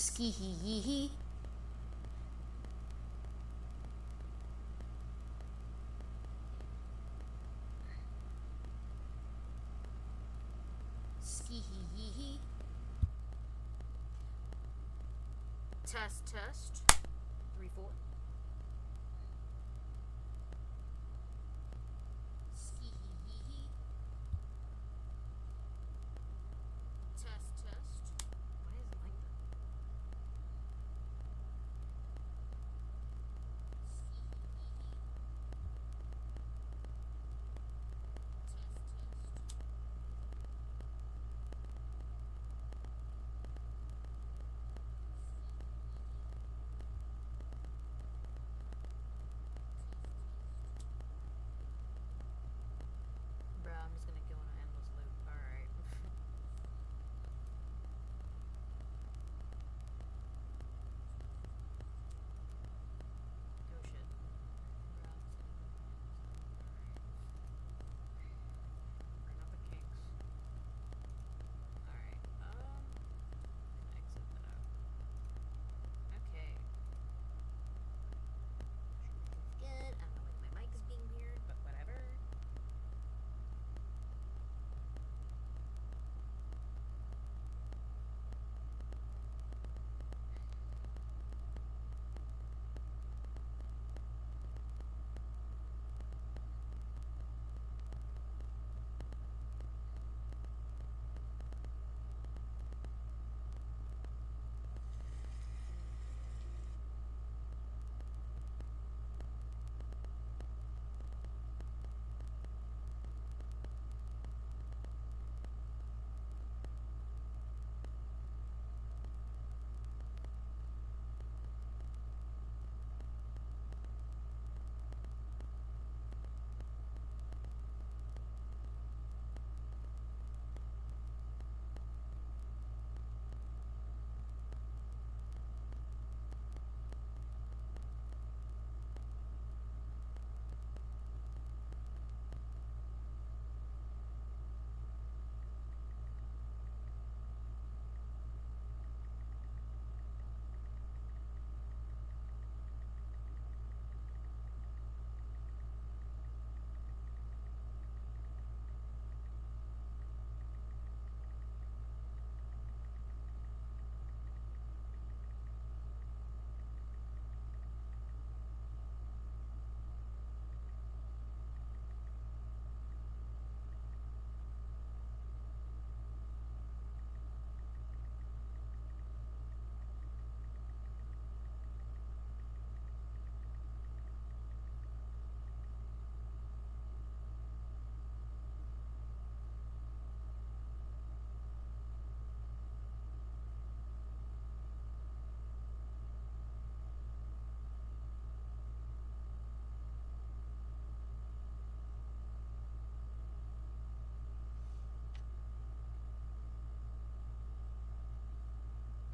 Ski hee hee hee. Ski hee hee hee. Test test. 3 4. Ski hee hee hee. Test test. Why is it like that? Ski hee hee hee. Test test. Bro, I'm just gonna go on an endless loop. Alright. Oh shit. Bro, I'm just gonna go on an endless loop. Alright. Bring up the kinks. Alright. Exit that out. Okay. Good. I don't know why my mic is being weird, but whatever.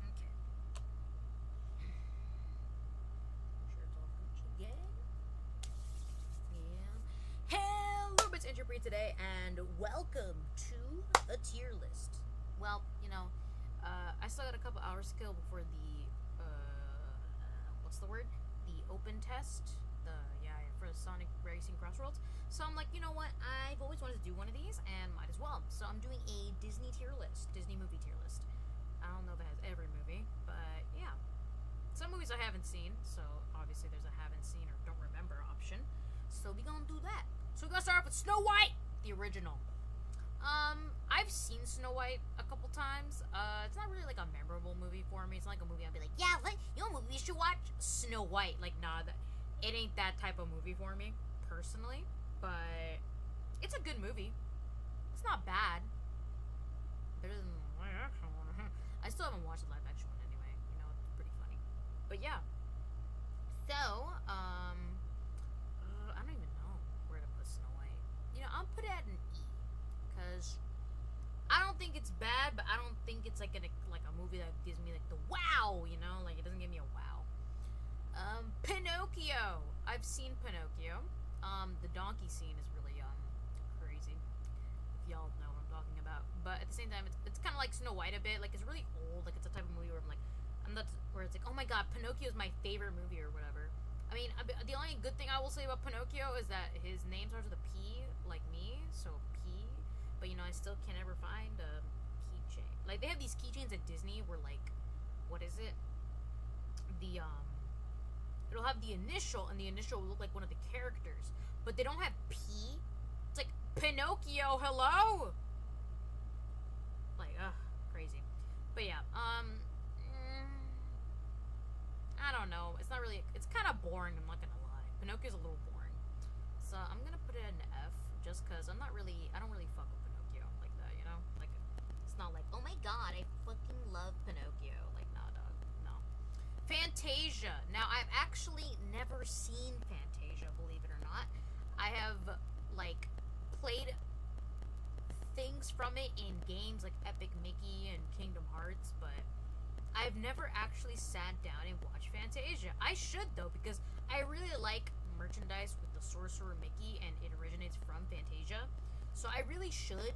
Okay. I'm sure it's all Gucci gang. Yeah. Hello, it's unchainedpri today, and welcome to a tier list. Well, I still got a couple hours to go before the what's the word? The open test. For the Sonic Racing Crossroads. So I'm like, you know what? I've always wanted to do one of these, and might as well. So I'm doing a Disney tier list, Disney movie tier list. I don't know if it has every movie, but yeah. Some movies I haven't seen, so obviously there's a haven't seen or don't remember option. So we gonna do that. So we're gonna start off with Snow White, the original. I've seen Snow White a couple times. It's not really like a memorable movie for me. It's not like a movie I'd be like, yeah, you know what movie you should watch? Snow White. Like, nah, it ain't that type of movie for me, personally. But it's a good movie. It's not bad. Better than the live action one. I still haven't watched the live action one anyway. It's pretty funny. But yeah. So, I don't even know where to put Snow White. I'll put it at an E. Because I don't think it's bad, but I don't think it's like a movie that gives me like the wow, like it doesn't give me a wow. Pinocchio. I've seen Pinocchio. The donkey scene is really crazy. If y'all know what I'm talking about. But at the same time, it's kind of like Snow White a bit. Like, it's really old. Like, it's a type of movie where I'm like, I'm not where it's like, oh my god, Pinocchio is my favorite movie or whatever. I mean, the only good thing I will say about Pinocchio is that his name starts with a P, like me, so P. But I still can't ever find a keychain. Like they have these keychains at Disney where like, what is it? The it'll have the initial, and the initial will look like one of the characters, but they don't have P. It's like Pinocchio, hello. Like, crazy. But yeah, I don't know. It's not really. It's kind of boring. I'm not gonna lie. Pinocchio's a little boring, so I'm gonna put it at an F just because I'm not really. I don't really fuck with Pinocchio like that. Like it's not like, oh my god, I fucking love Pinocchio. Like, nah, dog, no. Fantasia. Now I've actually never seen Fantasia. Believe it or not, I have like played things from it in games like Epic Mickey and Kingdom Hearts, but I've never actually sat down and watched Fantasia. I should though, because I really like merchandise with the Sorcerer Mickey, and it originates from Fantasia. So I really should,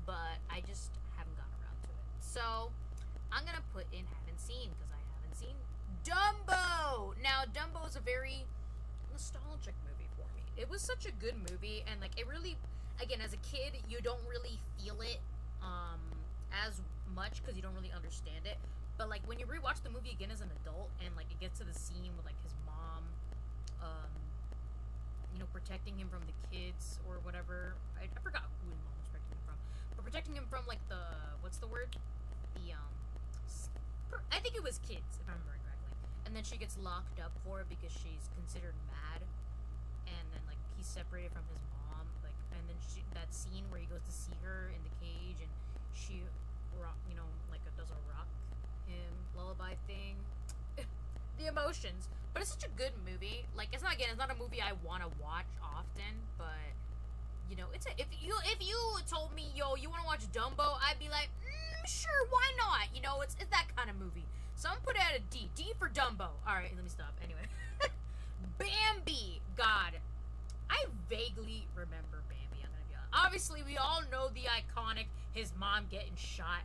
but I just haven't gotten around to it. So I'm gonna put in haven't seen, because I haven't seen Dumbo. Now Dumbo is a very nostalgic movie for me. It was such a good movie, and like it really, again, as a kid, you don't really feel it as much because you don't really understand it. But like when you rewatch the movie again as an adult, and like it gets to the scene with like his mom, protecting him from the kids or whatever. I forgot who his mom was protecting him from, but protecting him from like the, what's the word? The I think it was kids, if I remember correctly. And then she gets locked up for it because she's considered mad, and then like he's separated from his mom, like, and then that scene where he goes to see her in the cage, and she does a rock him lullaby thing. The emotions, but it's such a good movie. Like, it's not a movie I want to watch often, but if you told me, yo, you want to watch Dumbo, I'd be like, sure, why not? It's that kind of movie. So I'm gonna put it at a D. D for Dumbo. All right, let me stop. Anyway, Bambi. God, I vaguely remember Bambi. I'm gonna be honest. Obviously, we all know the iconic his mom getting shot.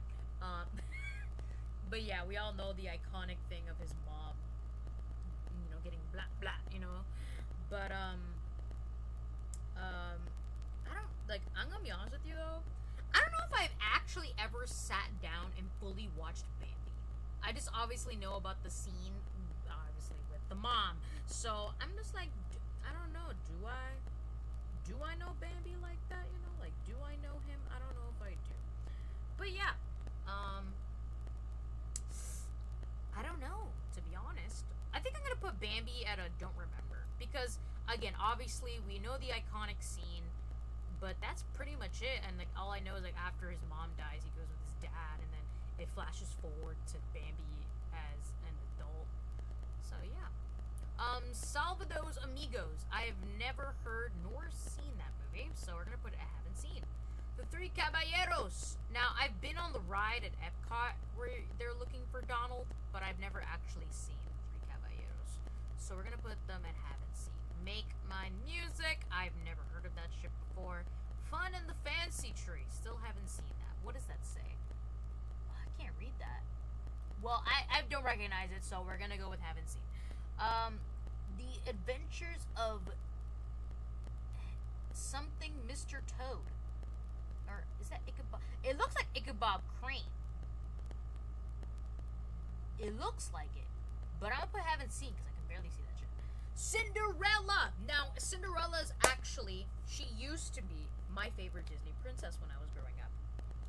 But yeah, we all know the iconic thing of his mom, getting blah blah, But I don't like. I'm gonna be honest with you though. I don't know if I've actually ever sat down and fully watched Bambi. I just obviously know about the scene, obviously with the mom. So I'm just like, I don't know. Do I know Bambi like that? Like, do I know him? I don't know if I do. But yeah, I don't know, to be honest. I think I'm gonna put Bambi at a don't remember, because again, obviously we know the iconic scene, but that's pretty much it. And like all I know is like after his mom dies, he goes with his dad, and then it flashes forward to Bambi as an adult. So yeah. Salvador's Amigos. I have never heard nor seen that movie, so we're gonna put it I haven't seen. The Three Caballeros. Now, I've been on the ride at Epcot where they're looking for Donald, but I've never actually seen the Three Caballeros. So we're gonna put them at haven't seen. Make My Music. I've never heard of that shit before. Fun in the Fancy Tree. Still haven't seen that. What does that say? Oh, I can't read that. Well, I don't recognize it, so we're gonna go with haven't seen. The Adventures of something Mr. Toad. Or is that Ichabod? It looks like Ichabod Crane. It looks like it. But I'm gonna put haven't seen because I can barely see that shit. Cinderella! Now, Cinderella's actually, she used to be my favorite Disney princess when I was growing up.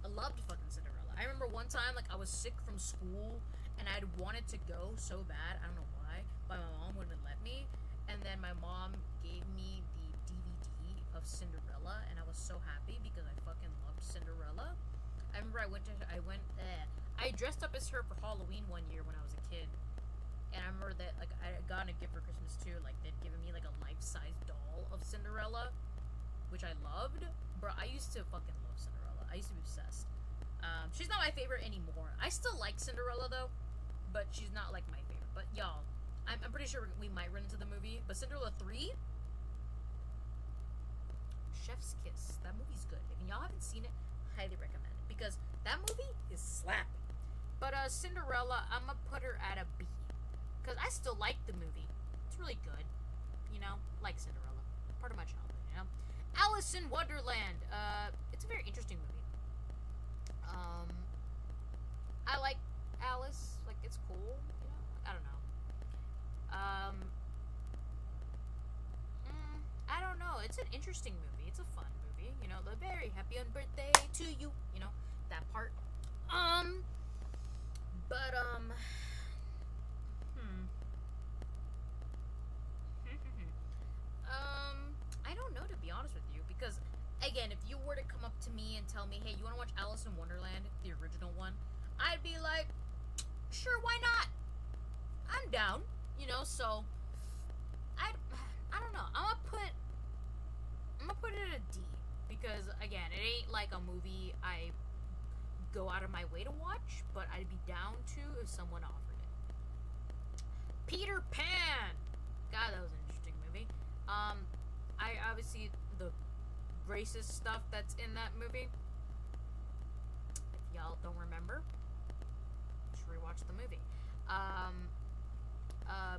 I loved fucking Cinderella. I remember one time, like, I was sick from school and I'd wanted to go so bad. I don't know why, but my mom wouldn't let me. And then my mom gave me the DVD of Cinderella, and I was so happy because I fucking loved Cinderella. I remember I dressed up as her for Halloween one year when I was a kid, and I remember that like I got a gift for Christmas too. Like they'd given me like a life-size doll of Cinderella, which I loved. Bro, I used to fucking love Cinderella. I used to be obsessed. She's not my favorite anymore. I still like Cinderella though, but she's not like my favorite. But y'all, I'm pretty sure we might run into the movie. But Cinderella 3. Chef's Kiss. That movie's good. If y'all haven't seen it, highly recommend it because that movie is slapping. But Cinderella, I'm gonna put her at a B, cause I still like the movie. It's really good, you know. Like Cinderella, part of my childhood, you know. Alice in Wonderland. It's a very interesting movie. I like Alice. Like, it's cool, you know. I don't know. I don't know. It's an interesting movie. It's a fun movie. You know, the very happy birthday to you. You know, that part. But I don't know, to be honest with you, because again, if you were to come up to me and tell me, hey, you want to watch Alice in Wonderland, the original one, I'd be like, sure, why not? I'm down, you know. So I don't know. I'm gonna put it at a D, because again, it ain't like a movie I go out of my way to watch, but I'd be down to if someone offered it. Peter Pan. God, that was an interesting movie. I obviously, the racist stuff that's in that movie, if y'all don't remember, just rewatch the movie.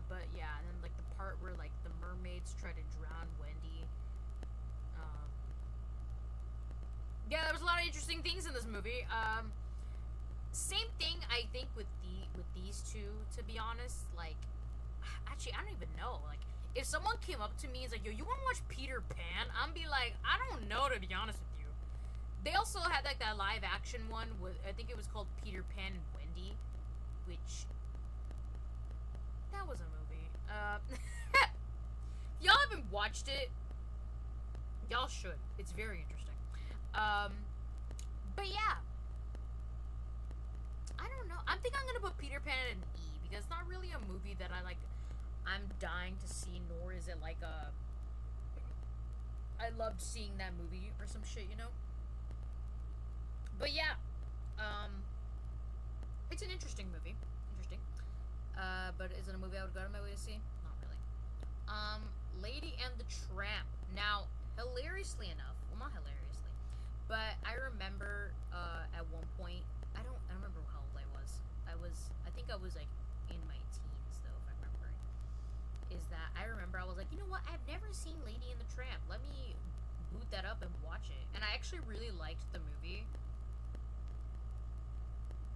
But yeah, and then like the part where like the mermaids try to drown Wendy. Yeah, there was a lot of interesting things in this movie. Same thing I think with these two, to be honest. Like, actually, I don't even know. Like, if someone came up to me and was like, yo, you want to watch Peter Pan? I'm be like, I don't know, to be honest with you. They also had like that live action one with, I think it was called Peter Pan and Wendy, which, that was a movie. Y'all haven't watched it, y'all should. It's very interesting. But yeah, I don't know. I think I'm gonna put Peter Pan at an E, because it's not really a movie that I'm dying to see, nor is it like a, I loved seeing that movie or some shit, you know? But yeah, it's an interesting movie. Interesting. But is it a movie I would go out of my way to see? Not really. Lady and the Tramp. Now, hilariously enough, well, not hilariously, but I remember, at one point, I don't remember how old I was. I think I was like in my teens, though, if I'm remembering. Is that I remember I was like, you know what? I've never seen Lady and the Tramp. Let me boot that up and watch it. And I actually really liked the movie.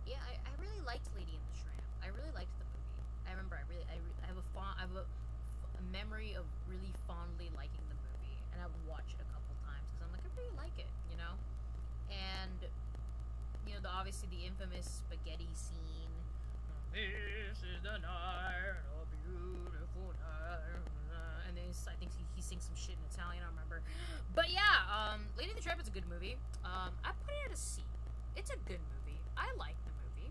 Yeah, I really liked Lady and the Tramp. I really liked the movie. I remember I have a memory of really fondly liking the movie, and I would watch it a couple times because I'm like, I really like it, you know. And you know, obviously the infamous spaghetti scene. This is the night, a beautiful night. And then I think he sings some shit in Italian. I don't remember. But yeah, Lady and the Tramp is a good movie. I put it at a C. It's a good movie. I like the movie.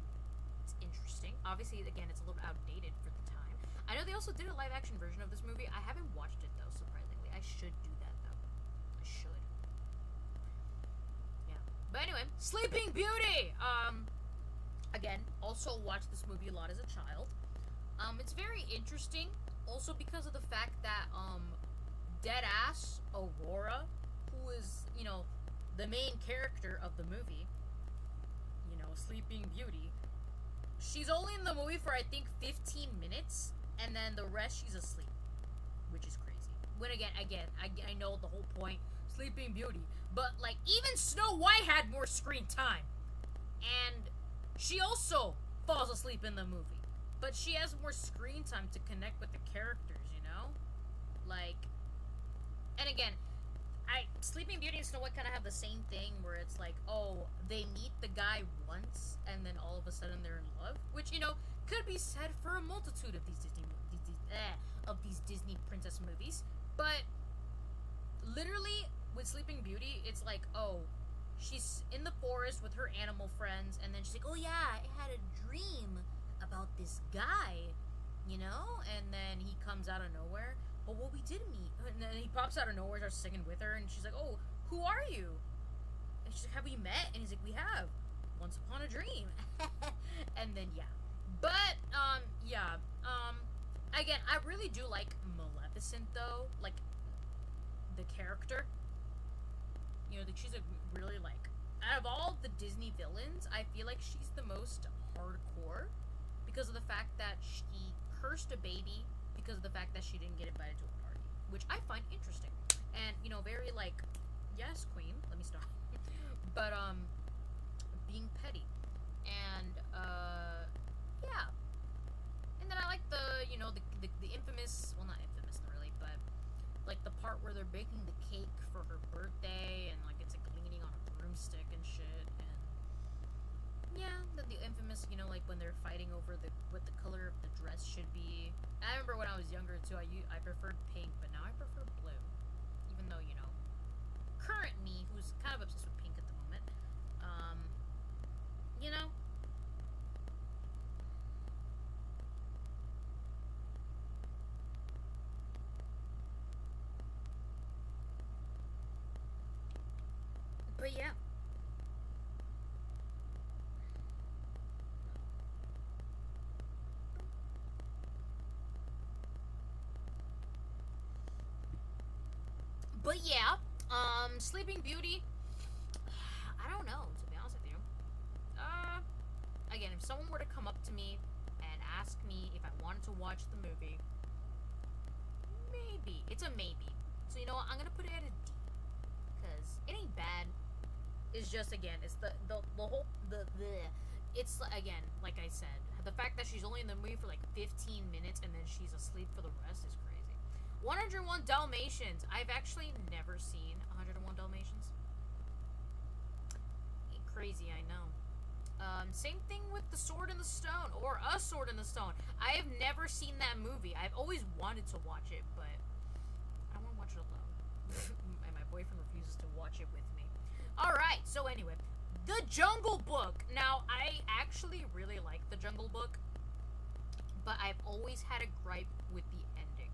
It's interesting. Obviously, again, it's a little outdated for the time. I know they also did a live action version of this movie. I haven't watched it though, surprisingly. I should do that though. I should. Yeah. But anyway, Sleeping Beauty. Again, also watched this movie a lot as a child. It's very interesting, also because of the fact that deadass Aurora, who is, you know, the main character of the movie, you know, Sleeping Beauty, she's only in the movie for I think 15 minutes, and then the rest she's asleep, which is crazy. When again, I know the whole point, Sleeping Beauty, but like even Snow White had more screen time, and she also falls asleep in the movie, but she has more screen time to connect with the characters, you know, like, and again, Sleeping Beauty and Snow White kind of have the same thing where it's like, oh, they meet the guy once and then all of a sudden they're in love, which, you know, could be said for a multitude of these Disney princess movies. But literally with Sleeping Beauty, it's like, oh, she's in the forest with her animal friends, and then she's like, oh yeah, I had a dream about this guy, you know, and then he comes out of nowhere. Oh, well, we did meet. And then he pops out of nowhere, starts singing with her, and she's like, oh, who are you? And she's like, have we met? And he's like, we have. Once upon a dream. And then, yeah. But, yeah. Again, I really do like Maleficent, though. Like, the character. You know, she's a really, like, out of all the Disney villains, I feel like she's the most hardcore because of the fact that she cursed a baby because of the fact that she didn't get invited to a party, which I find interesting. And, you know, very like, yes, queen, let me stop. But, being petty. And, yeah. And then I like the, you know, the infamous, well, not infamous really, but like the part where they're baking the cake for her birthday and like it's like leaning on a broomstick and shit. And yeah, the infamous, you know, like when they're fighting over what the color of the dress should be. I remember when I was younger too, I preferred pink, but now I prefer blue. Even though, you know, current me, who's kind of obsessed with pink at the moment, you know. But yeah. But yeah, Sleeping Beauty, I don't know, to be honest with you. Again, if someone were to come up to me and ask me if I wanted to watch the movie, maybe. It's a maybe. So you know what, I'm gonna put it at a D. Because it ain't bad. It's just, again, it's the whole, it's, again, like I said, the fact that she's only in the movie for like 15 minutes and then she's asleep for the rest is crazy. 101 Dalmatians. I've actually never seen 101 Dalmatians. Crazy, I know. Same thing with The Sword in the Stone, or A Sword in the Stone. I have never seen that movie. I've always wanted to watch it, but I don't want to watch it alone. And my boyfriend refuses to watch it with me. Alright, so anyway, The Jungle Book. Now, I actually really like The Jungle Book, but I've always had a gripe with the ending.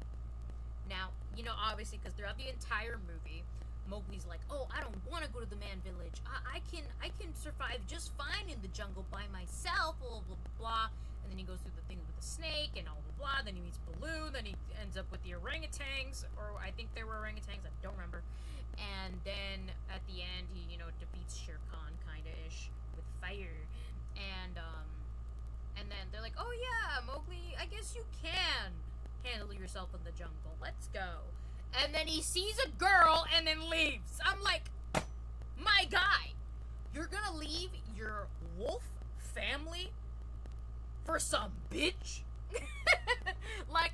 Now, you know, obviously, because throughout the entire movie, Mowgli's like, oh, I don't want to go to the man village. I can survive just fine in the jungle by myself, blah, blah, blah. And then he goes through the thing with the snake and all, blah, blah. Then he meets Baloo. Then he ends up with the orangutans, or I think they were orangutans. I don't remember. And then at the end, he, you know, defeats Shere Khan, kinda-ish, with fire. And then they're like, oh yeah, Mowgli, I guess you can handle yourself in the jungle. Let's go. And then he sees a girl and then leaves. I'm like, my guy, you're gonna leave your wolf family for some bitch? Like,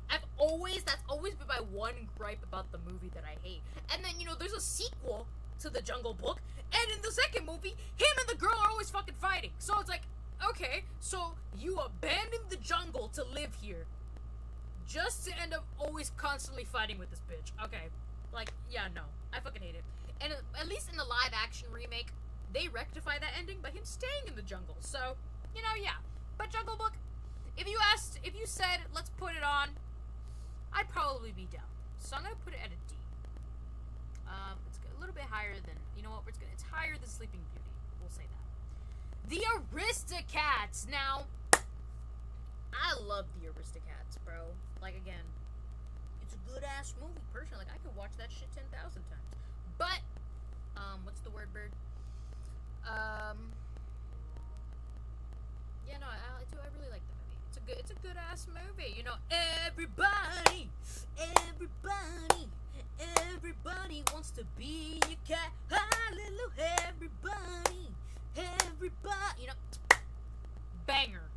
that's always been my one gripe about the movie that I hate. And then, you know, there's a sequel to The Jungle Book, and in the second movie, him and the girl are always fucking fighting. So it's like, okay, so you abandoned the jungle to live here, just to end up always constantly fighting with this bitch. Okay. Like, yeah, no. I fucking hate it. And at least in the live action remake, they rectify that ending by him staying in the jungle. So, you know, yeah. But Jungle Book, if you said, let's put it on, I'd probably be down. So I'm gonna put it at a D. It's a little bit higher than, you know what, it's higher than Sleeping Beauty. We'll say that. The Aristocats. Now, I love the Aristocats, bro. Like, again, it's a good-ass movie, personally. Like, I could watch that shit 10,000 times. But, what's the word, bird? Yeah, no, I really like the movie. It's a good-ass movie. You know, everybody wants to be a cat. Hallelujah, everybody, you know, banger.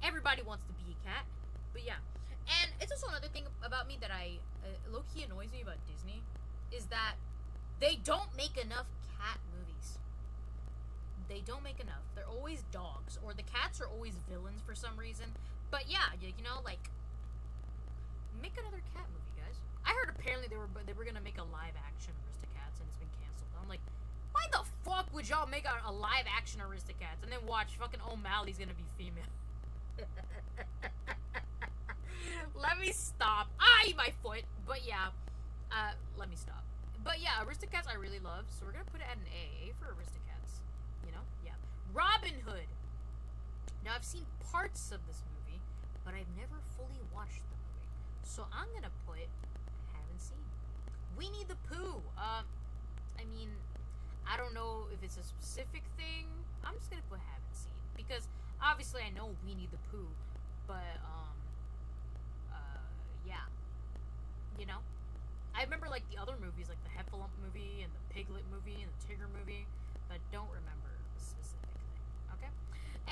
Everybody wants to be a cat. But yeah. And it's also another thing about me that low-key annoys me about Disney, is that they don't make enough cat movies. They don't make enough. They're always dogs, or the cats are always villains for some reason. But yeah, you know, like, make another cat movie, guys. I heard apparently they were gonna make a live-action Aristocats, and it's been canceled. I'm like, why the fuck would y'all make a live-action Aristocats and then watch fucking O'Malley's gonna be female? Let me stop. My foot. But yeah, let me stop. But yeah, Aristocats I really love, so we're gonna put it at an A for Aristocats. You know, yeah. Robin Hood. Now I've seen parts of this movie, but I've never fully watched the movie, so I'm gonna put haven't seen. Winnie the Pooh. I mean, I don't know if it's a specific thing. I'm just gonna put haven't seen because obviously I know Winnie the Pooh, but yeah, you know. I remember like the other movies, like the Heffalump movie and the Piglet movie and the Tigger movie, but I don't remember the specific thing. Okay.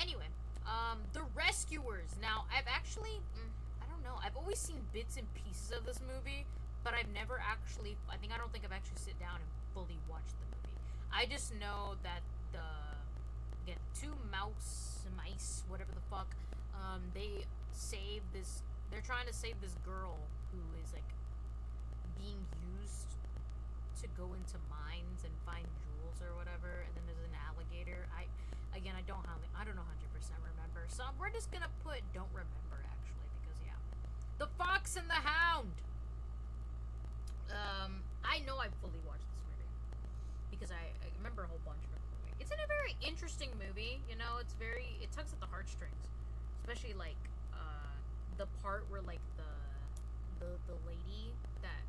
Anyway, The Rescuers. Now I've actually, I don't know. I've always seen bits and pieces of this movie, but I've never actually. I don't think I've actually sit down and fully watched the movie. I just know that two mice, whatever the fuck, they save this. They're trying to save this girl who is like being used to go into mines and find jewels or whatever. And then there's an alligator. I don't know 100% remember. So we're just gonna put don't remember actually because yeah, The Fox and the Hound. I know I fully watched this movie because I remember a whole bunch of it. It's in a very interesting movie, you know. It tugs at the heartstrings, especially like the part where like the lady that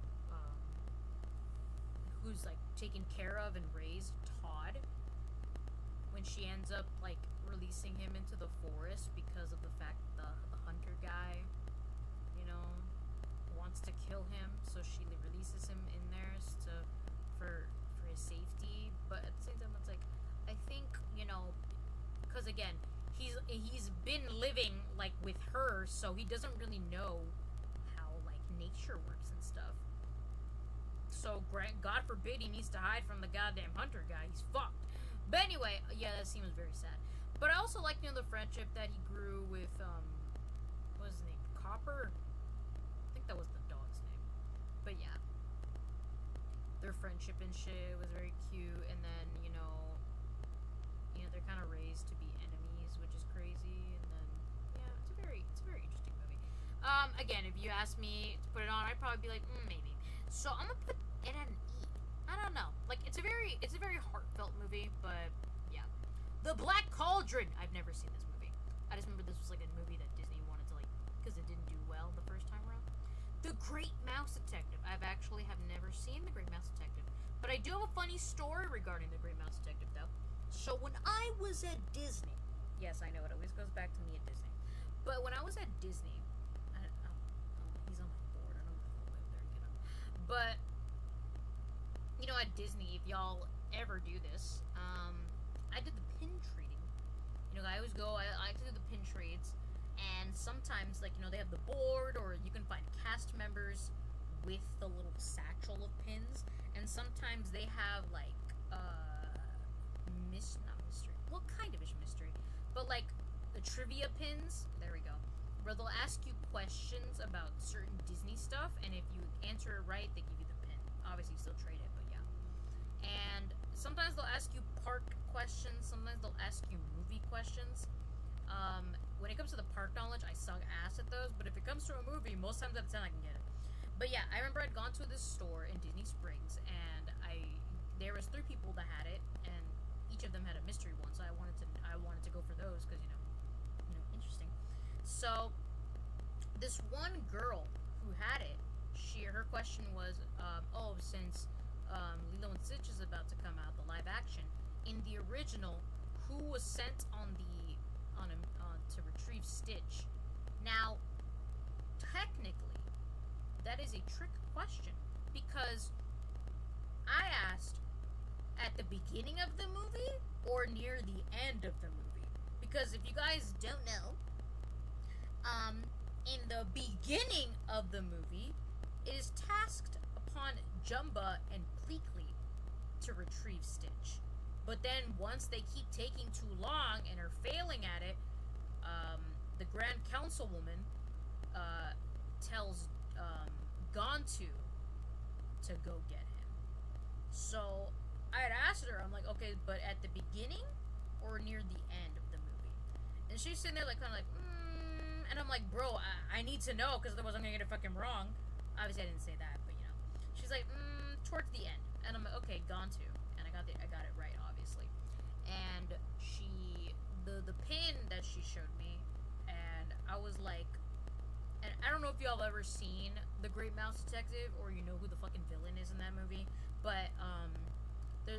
who's like taken care of and raised Todd, when she ends up like releasing him into the forest because of the fact the hunter guy, you know, wants to kill him, so she releases him in there for his safety. But at the same time, it's like I think, you know, because again, he's been living like with her, so he doesn't really know how like nature works and stuff. So God forbid he needs to hide from the goddamn hunter guy. He's fucked. But anyway, yeah, that scene was very sad. But I also like, you know, the friendship that he grew with what was his name? Copper? I think that was the dog's name. But yeah, their friendship and shit was very cute. And then you know they're kind of raised to be enemies, which is crazy. And then yeah, it's a very interesting movie. Again, if you ask me to put it on, I'd probably be like maybe. So I'm gonna put it at an E. I don't know. Like it's a very heartfelt movie, but yeah. The Black Cauldron. I've never seen this movie. I just remember this was like a movie that Disney wanted to like because it didn't do well the first time around. The Great Mouse Detective. I've actually have never seen The Great Mouse Detective, but I do have a funny story regarding The Great Mouse Detective though. So when I was at Disney, yes, I know it always goes back to me at Disney, but when I was at Disney, he's on my board. I don't know if I'll live there, you know. But you know, at Disney, if y'all ever do this, I did the pin trading. You know, I always go. I like to do the pin trades, and sometimes, like you know, they have the board, or you can find cast members with the little satchel of pins, and sometimes they have like not mystery. What kind of mystery? But like the trivia pins. There we go. Where they'll ask you questions about certain Disney stuff, and if you answer it right, they give you the pin. Obviously, you still trade it, but yeah. And sometimes they'll ask you park questions. Sometimes they'll ask you movie questions. When it comes to the park knowledge, I suck ass at those. But if it comes to a movie, most times out of 10, I can get it. But yeah, I remember I'd gone to this store in Disney Springs, and there was 3 people that had it, and each of them had a mystery one. So I wanted to go for those because you know, interesting. So this one girl who had it, her question was, since Lilo and Stitch is about to come out, the live action, in the original, who was sent to retrieve Stitch? Now, technically, that is a trick question because I asked at the beginning of the movie or near the end of the movie. Because if you guys don't know, in the beginning of the movie, it is tasked upon Jumba and Pleakley to retrieve Stitch. But then once they keep taking too long and are failing at it, the Grand Councilwoman tells Gontu to go get him. So I had asked her, I'm like, okay, but at the beginning or near the end of the movie? And she's sitting there like kind of like, and I'm like, bro, I need to know because otherwise I'm gonna get it fucking wrong. Obviously I didn't say that, but you know. She's like, towards the end, and I'm like, okay, Gontu, and I got it right, obviously. And the pin that she showed me, and I was like, and I don't know if y'all have ever seen The Great Mouse Detective or you know who the fucking villain is in that movie, but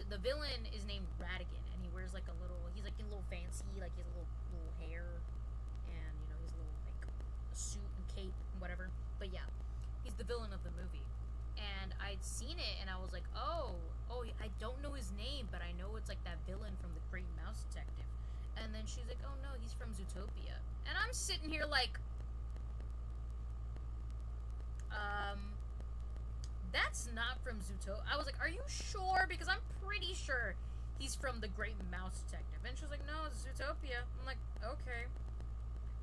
the villain is named Ratigan, and he wears like a little. He's like a little fancy, like he has a little hair, and you know he's a little like a suit and cape and whatever. But yeah, he's the villain of the movie, and I'd seen it, and I was like, oh, I don't know his name, but I know it's like that villain from The Great Mouse Detective. And then she's like, oh no, he's from Zootopia, and I'm sitting here like, that's not from Zootopia. I was like, are you sure? Because I'm pretty sure he's from The Great Mouse Detective. And she was like, no, it's Zootopia. I'm like, okay.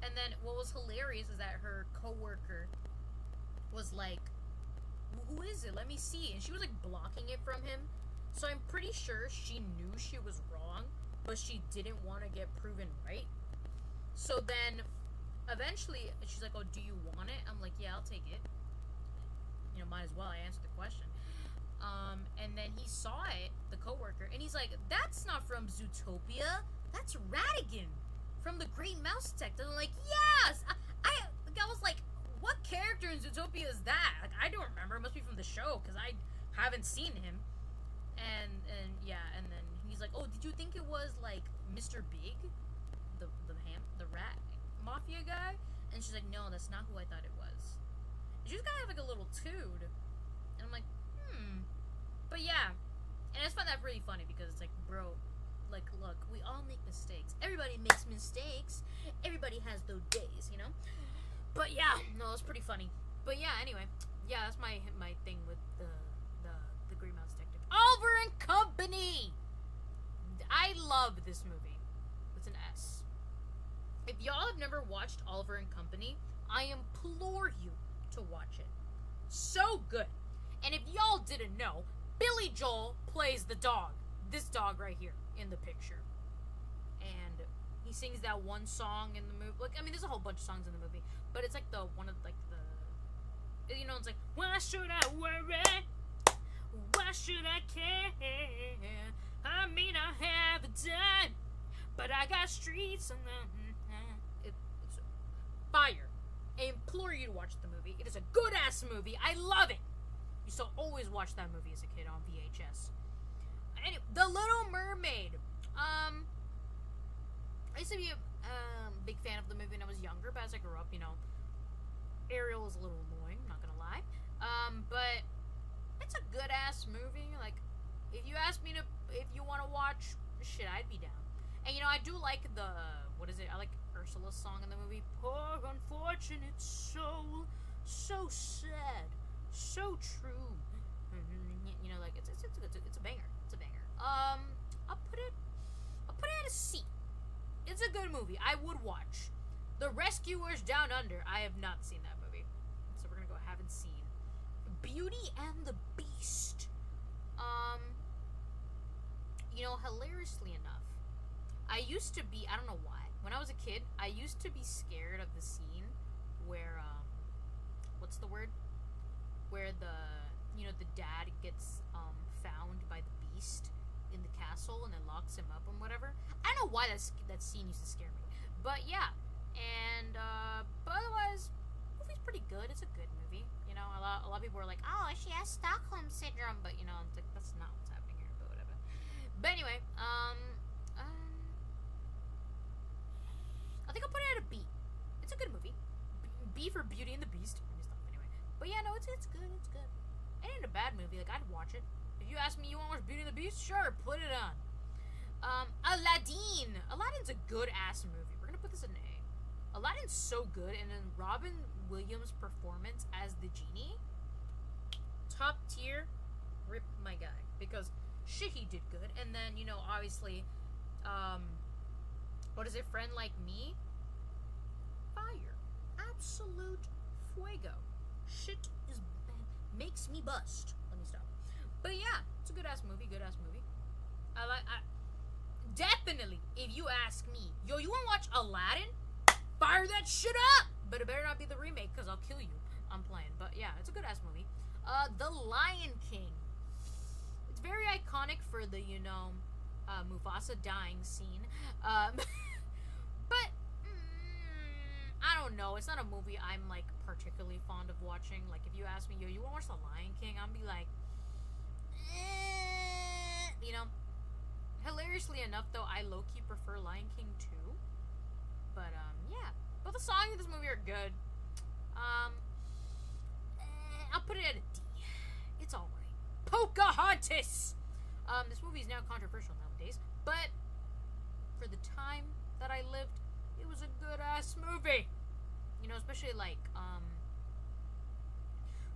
And then what was hilarious is that her coworker was like, who is it? Let me see. And she was like blocking it from him. So I'm pretty sure she knew she was wrong, but she didn't want to get proven right. So then eventually she's like, oh, do you want it? I'm like, yeah, I'll take it. You know, might as well. I answered the question. And then he saw it, the coworker, and he's like, that's not from Zootopia. That's Ratigan from The Great Mouse Detective. I'm like, yes! I was like, what character in Zootopia is that? Like, I don't remember. It must be from the show, because I haven't seen him. And then he's like, oh, did you think it was, like, Mr. Big? The rat mafia guy? And she's like, no, that's not who I thought it was. And she was kind of like a little tood. And I'm like, But yeah. And I just find that really funny, because it's like, bro, like, look, we all make mistakes. Everybody makes mistakes. Everybody has those days, you know? But yeah, no, it's pretty funny. But yeah, anyway. Yeah, that's my thing with the Green Mouse Detective. Oliver and Company! I love this movie. It's an S. If y'all have never watched Oliver and Company, I implore you to watch it. So good. And if y'all didn't know, Billy Joel plays the dog. This dog right here in the picture. And he sings that one song in the movie. Like, I mean, there's a whole bunch of songs in the movie, but it's like one of the, you know, it's like, why should I worry? Why should I care? I mean, I have a dime, but I got streets and it's fire. I implore you to watch the movie. It is a good-ass movie. I love it. Used to always watch that movie as a kid on VHS. Anyway, The Little Mermaid. I used to be a big fan of the movie when I was younger, but as I grew up, you know, Ariel was a little annoying, not gonna lie. But it's a good-ass movie. Like, if you ask me if you want to watch, shit, I'd be down. And, you know, I do like I like Ursula's song in the movie. Poor unfortunate soul, so sad, so true. You know, like, it's a banger. It's a banger. I'll put it at a C. It's a good movie. I would watch. The Rescuers Down Under. I have not seen that movie, so we're gonna go haven't seen. Beauty and the Beast. You know, hilariously enough, I used to be, I don't know why, when I was a kid, I used to be scared of the scene where, what's the word? Where the dad gets, found by the beast in the castle and then locks him up and whatever. I don't know why that scene used to scare me. But yeah, and, but otherwise, the movie's pretty good. It's a good movie. You know, a lot of people are like, oh, she has Stockholm Syndrome, but, you know, it's like, that's not what's happening here, but whatever. But anyway, I think I'll put it at a B. It's a good movie. B for Beauty and the Beast. Anyway. But yeah, no, it's good. It's good. It ain't a bad movie. Like, I'd watch it. If you ask me, you want to watch Beauty and the Beast? Sure, put it on. Aladdin. Aladdin's a good-ass movie. We're gonna put this in A. Aladdin's so good, and then Robin Williams' performance as the genie, top tier. Rip my guy, because shit, he did good. And then, you know, obviously, what is it? Friend Like Me. Fire. Absolute fuego. Shit is makes me bust. Let me stop. But yeah, it's a good ass movie. Definitely, if you ask me, yo, you wanna watch Aladdin? Fire that shit up! But it better not be the remake, because I'll kill you. I'm playing. But yeah, it's a good ass movie. The Lion King. It's very iconic for the, you know, Mufasa dying scene. But I don't know. It's not a movie I'm, like, particularly fond of watching. Like, if you ask me, yo, you wanna watch The Lion King? I'll be like, You know, hilariously enough, though, I low-key prefer Lion King 2. But, yeah. But the songs in this movie are good. I'll put it at a D. It's alright. Pocahontas! This movie is now controversial nowadays, but for the time that I lived, it was a good-ass movie. You know, especially, like,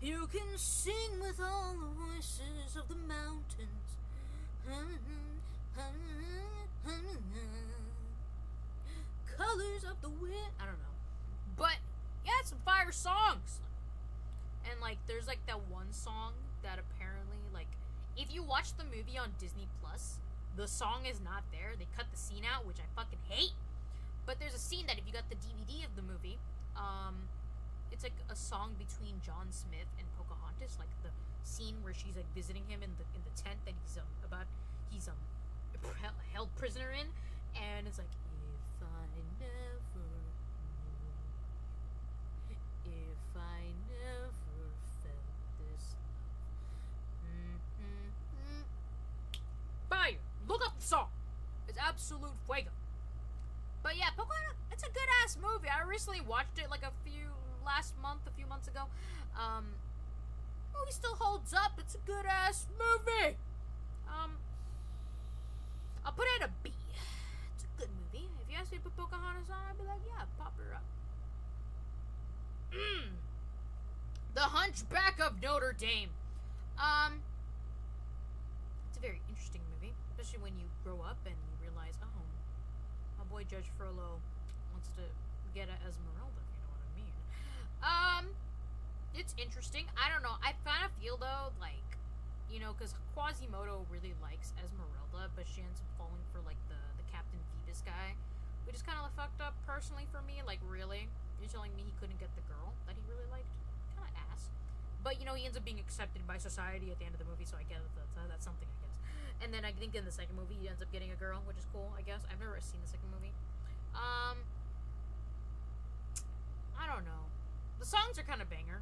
you can sing with all the voices of the mountains. Colors of the wind. I don't know. But, yeah, some fire songs. And, like, there's, like, that one song that apparently, like, if you watch the movie on Disney Plus, the song is not there. They cut the scene out, which I fucking hate. But there's a scene that if you got the DVD of the movie, it's like a song between John Smith and Pocahontas, like the scene where she's like visiting him in the tent that he's held prisoner in, and it's like, if I never knew, if I never felt this love. Fire! Look up the song. It's absolute fuego. But yeah, Pocahontas, it's a good ass movie. I recently watched it like a few months ago. Movie still holds up. It's a good ass movie. I'll put it at a B. It's a good movie. If you ask me to put Pocahontas on, I'd be like, yeah, pop her up. The Hunchback of Notre Dame. It's a very interesting movie, especially when you grow up and you realize, oh, my boy Judge Furlow wants to get at Esmeralda, if you know what I mean. It's interesting. I don't know. I kind of feel, though, like, you know, because Quasimodo really likes Esmeralda, but she ends up falling for, like, the Captain Phoebus guy, which is kind of fucked up, personally, for me. Like, really? You're telling me he couldn't get the girl that he really liked? Kind of ass. But, you know, he ends up being accepted by society at the end of the movie, so I guess that's something, I guess. And then I think in the second movie, he ends up getting a girl, which is cool, I guess. I've never seen the second movie. I don't know. The songs are kind of banger.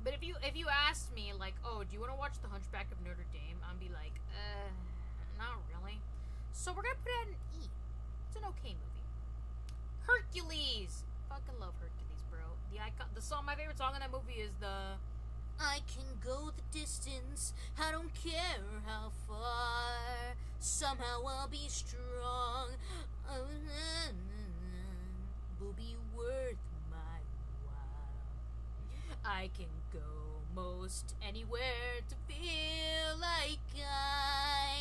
But if you asked me, like, oh, do you want to watch The Hunchback of Notre Dame? I'd be like, not really. So we're gonna put it at an E. It's an okay movie. Hercules! Fucking love Hercules, bro. My favorite song in that movie is the I can go the distance, I don't care how far, somehow I'll be strong, will be worth my while. I can go most anywhere to feel like I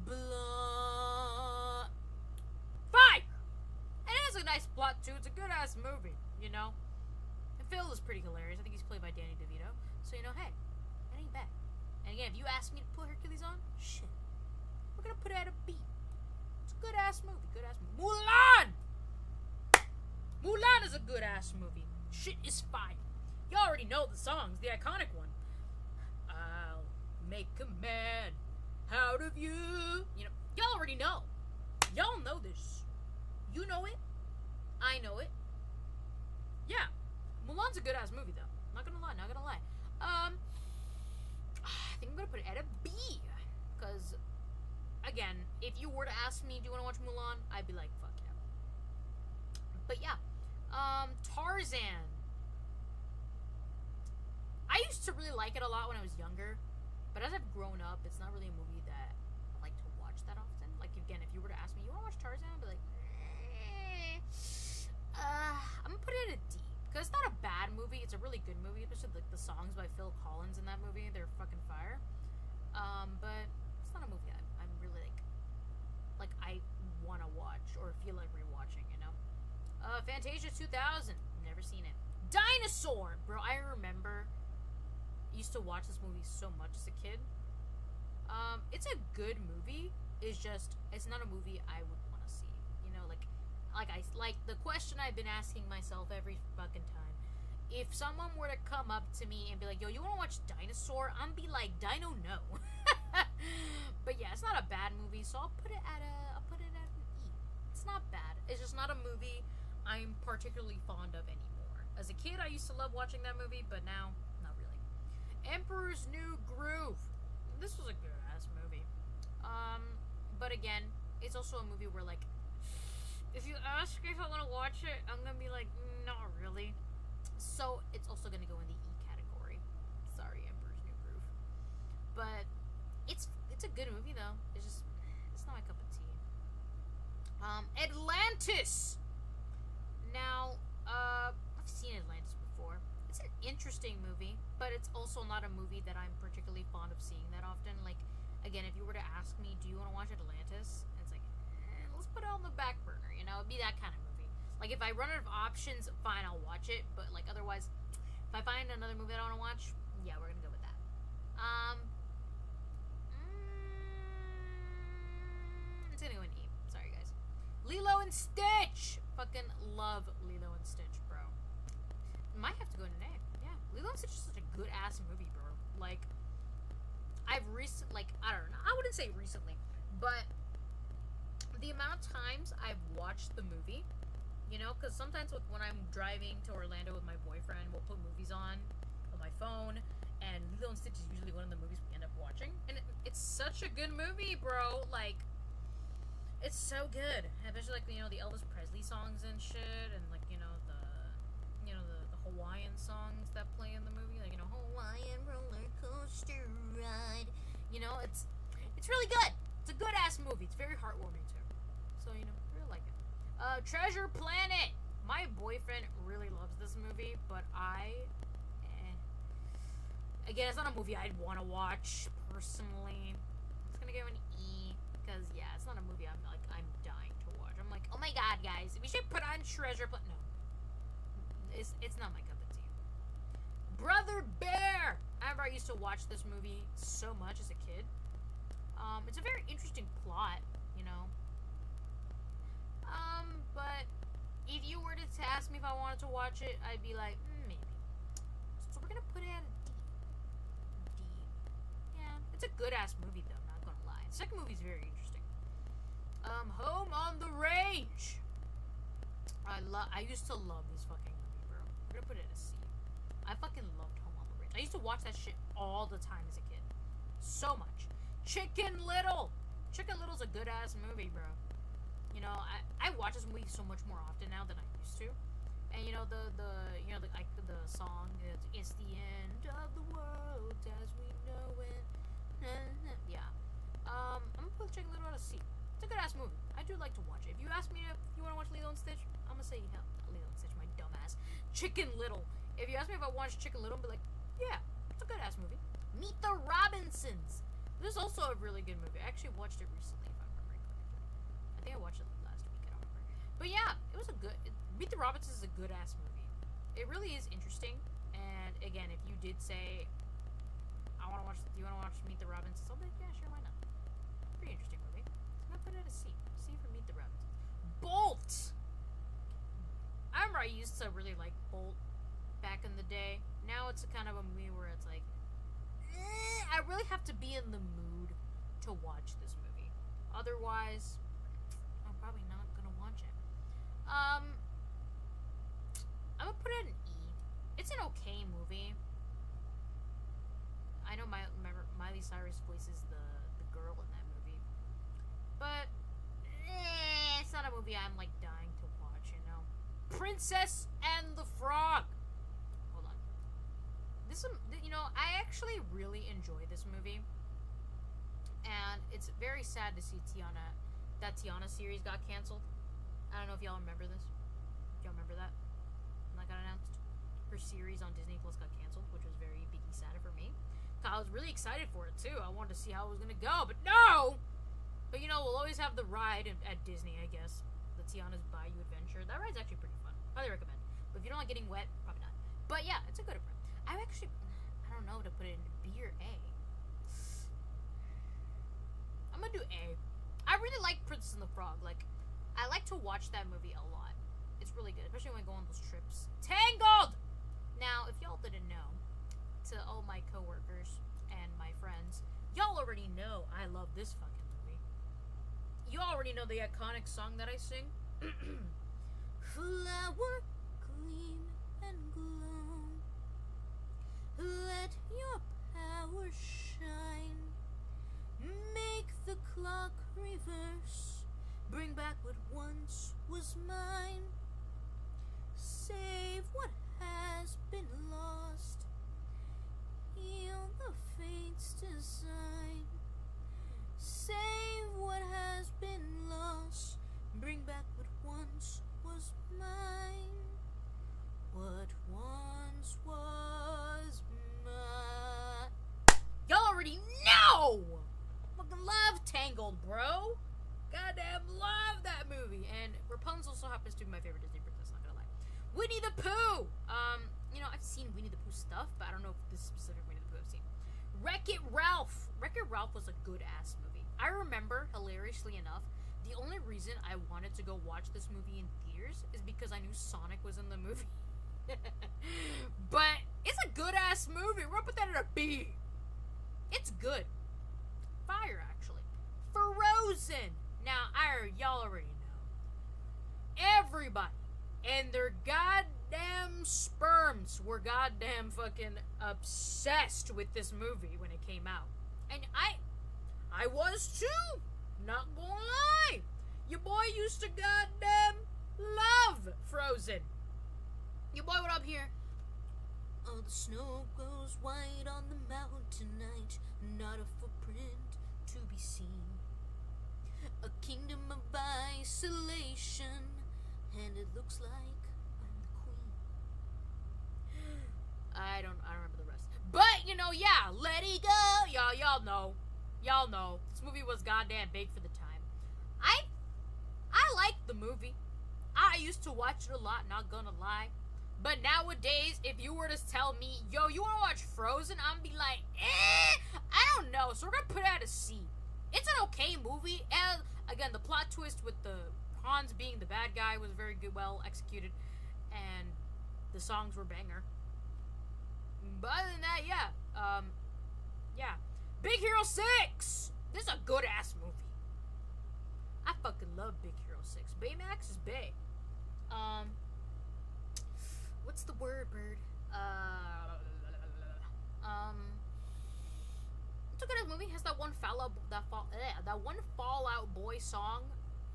belong. Fine! And it has a nice plot too, it's a good ass movie, you know? And Phil is pretty hilarious. I think he's played by Danny DeVito. So, you know, hey, that ain't bad. And again, if you ask me to put Hercules on, shit, we're gonna put it at a B. It's a good ass movie. Good ass movie. Mulan! Mulan is a good ass movie. Shit is fine. You already know the songs, the iconic one. I'll make a man out of you. You know, y'all already know. Y'all know this. You know it. I know it. Yeah. Mulan's a good ass movie though. Not gonna lie. I think I'm gonna put it at a B. Because, again, if you were to ask me, do you want to watch Mulan? I'd be like, fuck yeah. But yeah. Tarzan. I used to really like it a lot when I was younger. But as I've grown up, it's not really a movie that I like to watch that often. Like, again, if you were to ask me, you want to watch Tarzan? I'd be like, I'm gonna put it at a D. Because it's not a bad movie. It's a really good movie. Especially, like, the songs by Phil Collins in that movie. They're fucking fire. But it's not a movie I'm really, like I want to watch or feel like rewatching, you know? Fantasia 2000. Never seen it. Dinosaur! Bro, I remember used to watch this movie so much as a kid. It's a good movie. It's just, it's not a movie I would want to see. You know, like the question I've been asking myself every fucking time. If someone were to come up to me and be like, yo, you want to watch Dinosaur? I'm be like, Dino, no. But yeah, it's not a bad movie, so I'll put it at an E. It's not bad. It's just not a movie I'm particularly fond of anymore. As a kid, I used to love watching that movie, but now, not really. Emperor's New Groove. this was a good ass movie. But again, it's also a movie where, like, if you ask if I want to watch it, I'm gonna be like, not really. So it's also gonna go in the E category. Sorry, Emperor's New Groove. But it's a good movie though. It's not my cup of tea. Atlantis. Now, I've seen Atlantis before. It's an interesting movie, but it's also not a movie that I'm particularly fond of seeing that often. Like, again, if you were to ask me, do you want to watch Atlantis? It's like, let's put it on the back burner, you know? It'd be that kind of movie. Like, if I run out of options, fine, I'll watch it. But, like, otherwise, if I find another movie that I want to watch, yeah, we're gonna go with that. It's gonna go in E. Sorry, guys. Lilo and Stitch! Fucking love Lilo and Stitch, bro. Might have to go in an A. Yeah. Lilo and Stitch is such a good ass movie, bro. Like, I don't know. I wouldn't say recently, but the amount of times I've watched the movie, you know, because sometimes when I'm driving to Orlando with my boyfriend, we'll put movies on my phone, and Lilo and Stitch is usually one of the movies we end up watching, and it's such a good movie, bro. Like, it's so good, especially like, you know, the Elvis Presley songs and shit, and like, you know, the Hawaiian songs that play in the movie, like, you know, Hawaiian roller coaster ride. You know, it's really good. It's a good ass movie. It's very heartwarming too. So, you know, I really like it. Treasure Planet. My boyfriend really loves this movie, but again, it's not a movie I'd want to watch personally. It's gonna go an E because yeah, it's not a movie I'm dying to watch. I'm like, oh my god, guys, we should put on Treasure Planet. No, it's not my cup of tea. Brother Bear. I remember I used to watch this movie so much as a kid. It's a very interesting plot, you know. But if you were to ask me if I wanted to watch it, I'd be like, maybe. So we're gonna put it at a D. Yeah, it's a good ass movie though. Not gonna lie. The second movie's very interesting. Home on the Range. I used to love this fucking movie, bro. We're gonna put it at a C. I fucking loved Home on the Range. I used to watch that shit all the time as a kid. So much. Chicken Little. Chicken Little's a good ass movie, bro. You know, I watch this movie so much more often now than I used to. And you know the song, it's the end of the world as we know it. Yeah. I'm gonna put Chicken Little at a C. It's a good ass movie. I do like to watch it. If you ask me if you want to watch Lilo and Stitch, I'm gonna say hell, Lilo and Stitch, my dumbass. Chicken Little. If you ask me if I watch Chicken Little, I'll be like, yeah, it's a good ass movie. Meet the Robinsons. This is also a really good movie. I actually watched it recently, if I remember correctly. I think I watched it last week. I don't remember. But yeah, it was Meet the Robinsons is a good ass movie. It really is interesting. And again, if you did say, do you want to watch Meet the Robinsons? I'll be like, yeah, sure, why not? Pretty interesting movie. I'm gonna put it at a C. C for Meet the Robinsons. Bolt. I remember I used to really like Bolt back in the day. Now it's a kind of a movie where it's like, I really have to be in the mood to watch this movie. Otherwise, I'm probably not gonna watch it. I'm gonna put it an E. It's an okay movie. I know Miley Cyrus voices the girl in that movie, but it's not a movie I'm like dying to watch. You know, Princess and the Frog. Hold on. I actually really enjoy this movie, and it's very sad to see that Tiana series got canceled. I don't know if y'all remember this. Y'all remember that? When that got announced? Her series on Disney Plus got canceled, which was very biggie sad for me. I was really excited for it too. I wanted to see how it was gonna go, but no! But you know, we'll always have the ride at Disney, I guess. The Tiana's Bayou Adventure. That ride's actually pretty fun. Highly recommend. But if you don't like getting wet, probably not. But yeah, it's a good ride. I don't know to put it in B or A. I'm gonna do A. I really like Princess and the Frog. Like, I like to watch that movie a lot. It's really good, especially when I go on those trips. Tangled! Now, if y'all didn't know, to all my coworkers and my friends, y'all already know I love this fucking movie. You already know the iconic song that I sing. Flower, gleam, and glow. Let your power shine. clock reverse, bring back what once was mine, save what has been lost, heal the fate's design, save what has been lost, bring back what once was mine, what once was mine. Y'all already know! Fucking love Tangled, bro. Goddamn love that movie. And Rapunzel also happens to be my favorite Disney princess, not gonna lie. Winnie the Pooh! I've seen Winnie the Pooh stuff, but I don't know if this is specific Winnie the Pooh I've seen. Wreck-It Ralph! Wreck-It Ralph was a good-ass movie. I remember, hilariously enough, the only reason I wanted to go watch this movie in theaters is because I knew Sonic was in the movie. But it's a good-ass movie. We're gonna put that at a B. It's good. Fire, actually. Frozen! Now, y'all already know. Everybody and their goddamn sperms were goddamn fucking obsessed with this movie when it came out. And I was too! Not gonna lie! Your boy used to goddamn love Frozen. Your boy, what up here? Oh, the snow goes white on the mountain tonight, not a footprint to be seen. A kingdom of isolation, and it looks like I'm the queen. I don't remember the rest. But, yeah, let it go. Y'all know. This movie was goddamn big for the time. I liked the movie. I used to watch it a lot, not gonna lie. But nowadays, if you were to tell me, yo, you wanna watch Frozen? I'm be like, I don't know. So we're gonna put it at a C. It's an okay movie. And again, the plot twist with the Hans being the bad guy was very good, well executed. And the songs were banger. But other than that, yeah. Big Hero 6! This is a good ass movie. I fucking love Big Hero 6. Baymax is big. What's the word, bird? It's a good ass movie. It has that one Fallout Boy song.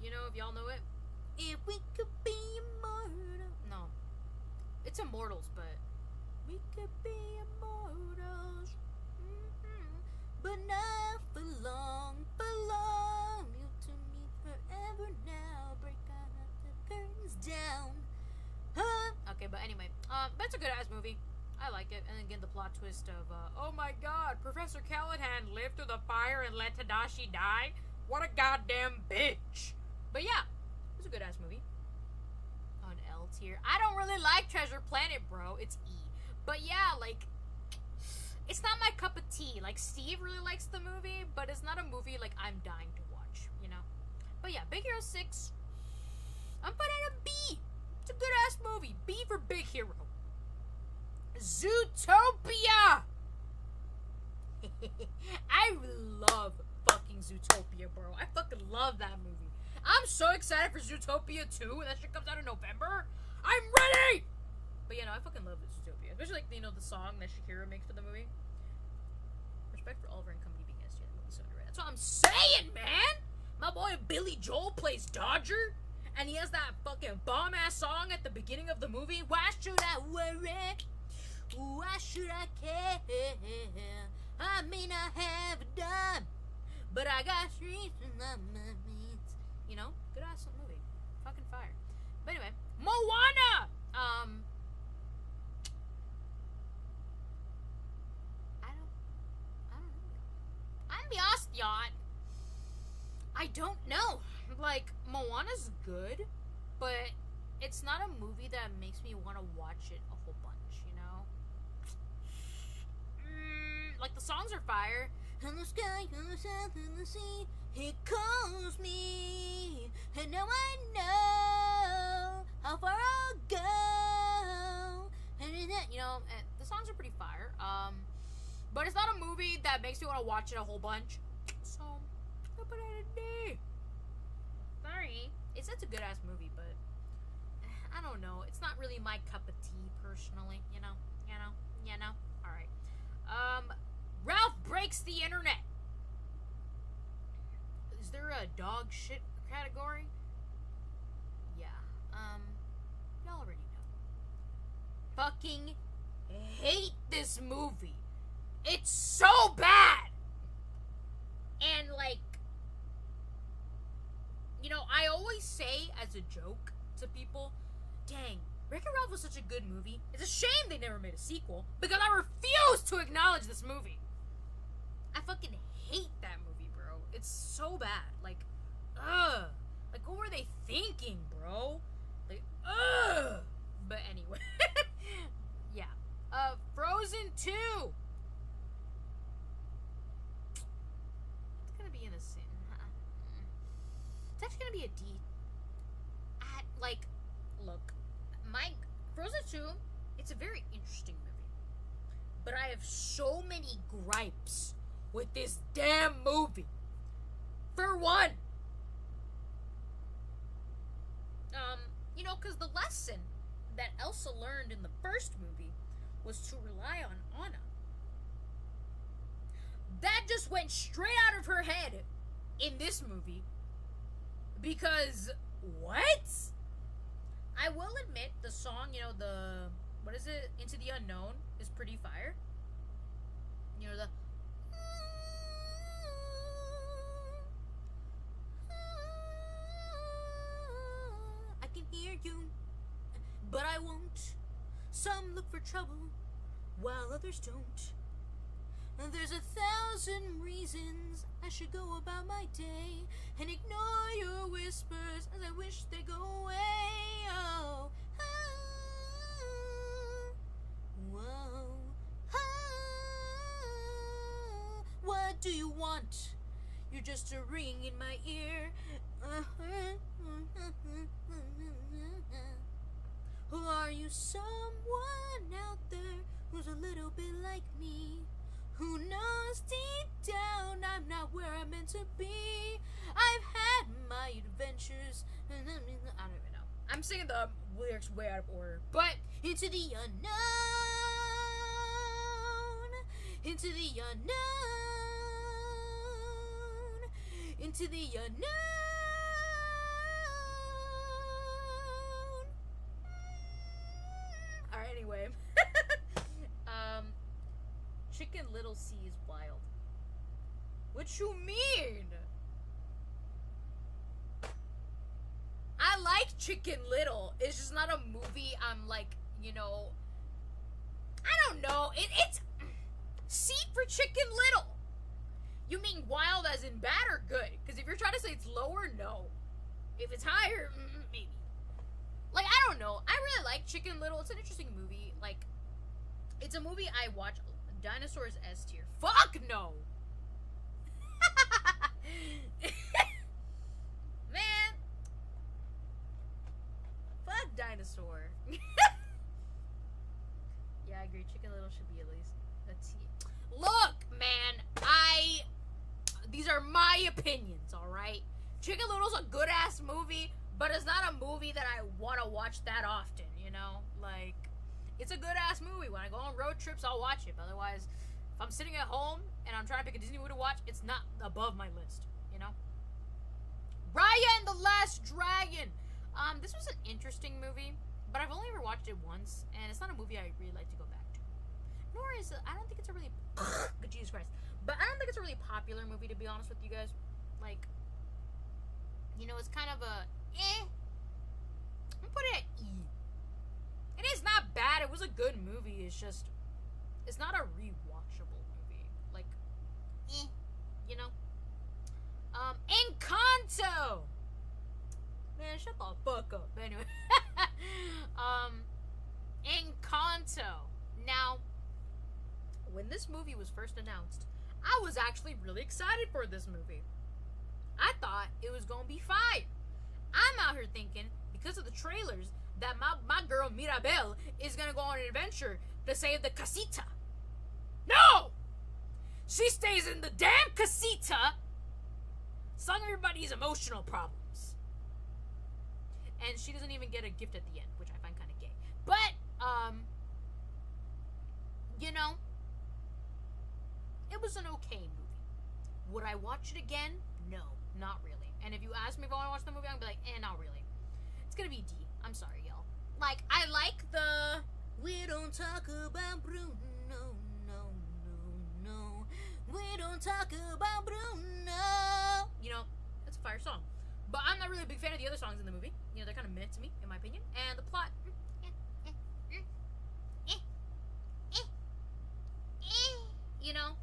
You know, if y'all know it. If we could be immortal. No. It's Immortals, but we could be immortals. But not for long, you to me forever now. Break out the curtains down. Okay, but anyway, that's a good ass movie. I like it. And again, the plot twist of, oh my god, Professor Callahan lived through the fire and let Tadashi die? What a goddamn bitch. But yeah, it's a good ass movie. On L tier. I don't really like Treasure Planet, bro. It's E. But yeah, like, it's not my cup of tea. Like, Steve really likes the movie, but it's not a movie, like, I'm dying to watch, you know? But yeah, Big Hero 6, I'm putting it a B. It's a good-ass movie. B for Big Hero. Zootopia! I love fucking Zootopia, bro. I fucking love that movie. I'm so excited for Zootopia 2 when that shit comes out in November. I'm ready! But yeah, no, I fucking love Zootopia. Especially, like, the song that Shakira makes for the movie. Respect for Oliver and Company being SJ in the movie, so underrated. That's what I'm saying, man! My boy Billy Joel plays Dodger, and he has that fucking bomb-ass song at the beginning of the movie. Why should I worry? Why should I care? I may not have a dime, but I got streets in my means. You know? Good-ass movie. Fucking fire. But anyway, Moana! I don't know. I'm be honest, y'all. I don't know. Like, Moana's good, but it's not a movie that makes me want to watch it a whole bunch, you know? Like, the songs are fire. And the sky, and the south, and the sea, he calls me. And now I know how far I'll go. And in that, the songs are pretty fire. But it's not a movie that makes me want to watch it a whole bunch. So, I'll put it at a D. Sorry. It's such a good ass movie, but I don't know. It's not really my cup of tea personally, you know. Alright. Ralph Breaks the Internet. a dog shit category, yeah, y'all already know. Fucking hate this movie. It's so bad. And like, you know, I always say as a joke to people, dang, Wreck-It Ralph was such a good movie. It's a shame they never made a sequel, because I refuse to acknowledge this movie. I fucking hate that movie, bro. It's so bad. Like, ugh. Like, what were they thinking, bro? Like, ugh. But anyway. Yeah. Frozen 2. It's gonna be in a sin. It's actually gonna be a D. Like, look, Frozen 2, it's a very interesting movie. But I have so many gripes with this damn movie. For one, you know, because the lesson that Elsa learned in the first movie was to rely on Anna. That just went straight out of her head in this movie. Because, what? I will admit, the song, you know, what is it? Into the Unknown is pretty fire. You know, I can hear you, but I won't. Some look for trouble, while others don't. And there's 1,000 reasons I should go about my day and ignore your whispers as I wish they go away. Oh, whoa, what do you want? You're just a ring in my ear. Who are you? Someone out there who's a little bit like me, who knows deep down I'm not where I'm meant to be. I've had my adventures. I don't even know. I'm singing the lyrics way out of order. But into the unknown, into the unknown, into the unknown. Alright, anyway. Chicken Little C is wild. What you mean? I like Chicken Little. It's just not a movie I'm like, you know, I don't know. It's C for Chicken Little. You mean wild as in bad or good? Because if you're trying to say it's lower, no. If it's higher, maybe. Like, I don't know. I really like Chicken Little. It's an interesting movie. Like, it's a movie I watch. Dinosaurs S tier. Fuck no! Man. Fuck Dinosaur. Yeah, I agree. Chicken Little should be at least a T. Look, man. These are my opinions, alright? Chicken Little's a good-ass movie, but it's not a movie that I want to watch that often, you know? Like, it's a good-ass movie. When I go on road trips, I'll watch it. But otherwise, if I'm sitting at home and I'm trying to pick a Disney movie to watch, it's not above my list, you know? Raya and the Last Dragon. This was an interesting movie, but I've only ever watched it once, and it's not a movie I really like to go back to. Nor is it, I don't think it's a really, Jesus Christ. But I don't think it's a really popular movie, to be honest with you guys. Like, you know, it's kind of a, I'm gonna put it at E. It is not bad. It was a good movie. It's just, it's not a rewatchable movie. Like, you know? Encanto! Man, shut the fuck up. Anyway. Encanto. Now, when this movie was first announced, I was actually really excited for this movie. I thought it was gonna be fire. I'm out here thinking, because of the trailers, that my girl Mirabel is gonna go on an adventure to save the casita. No! She stays in the damn casita, solving everybody's emotional problems. And she doesn't even get a gift at the end, which I find kind of gay. But, you know, it was an okay movie. Would I watch it again? No, not really. And if you ask me if I want to watch the movie, I'm gonna be like, not really. It's gonna be D. I'm sorry, y'all. Like, I like the we don't talk about Bruno, no, no, no. We don't talk about Bruno. You know, that's a fire song. But I'm not really a big fan of the other songs in the movie. You know, they're kind of meh to me, in my opinion. And the plot, you know,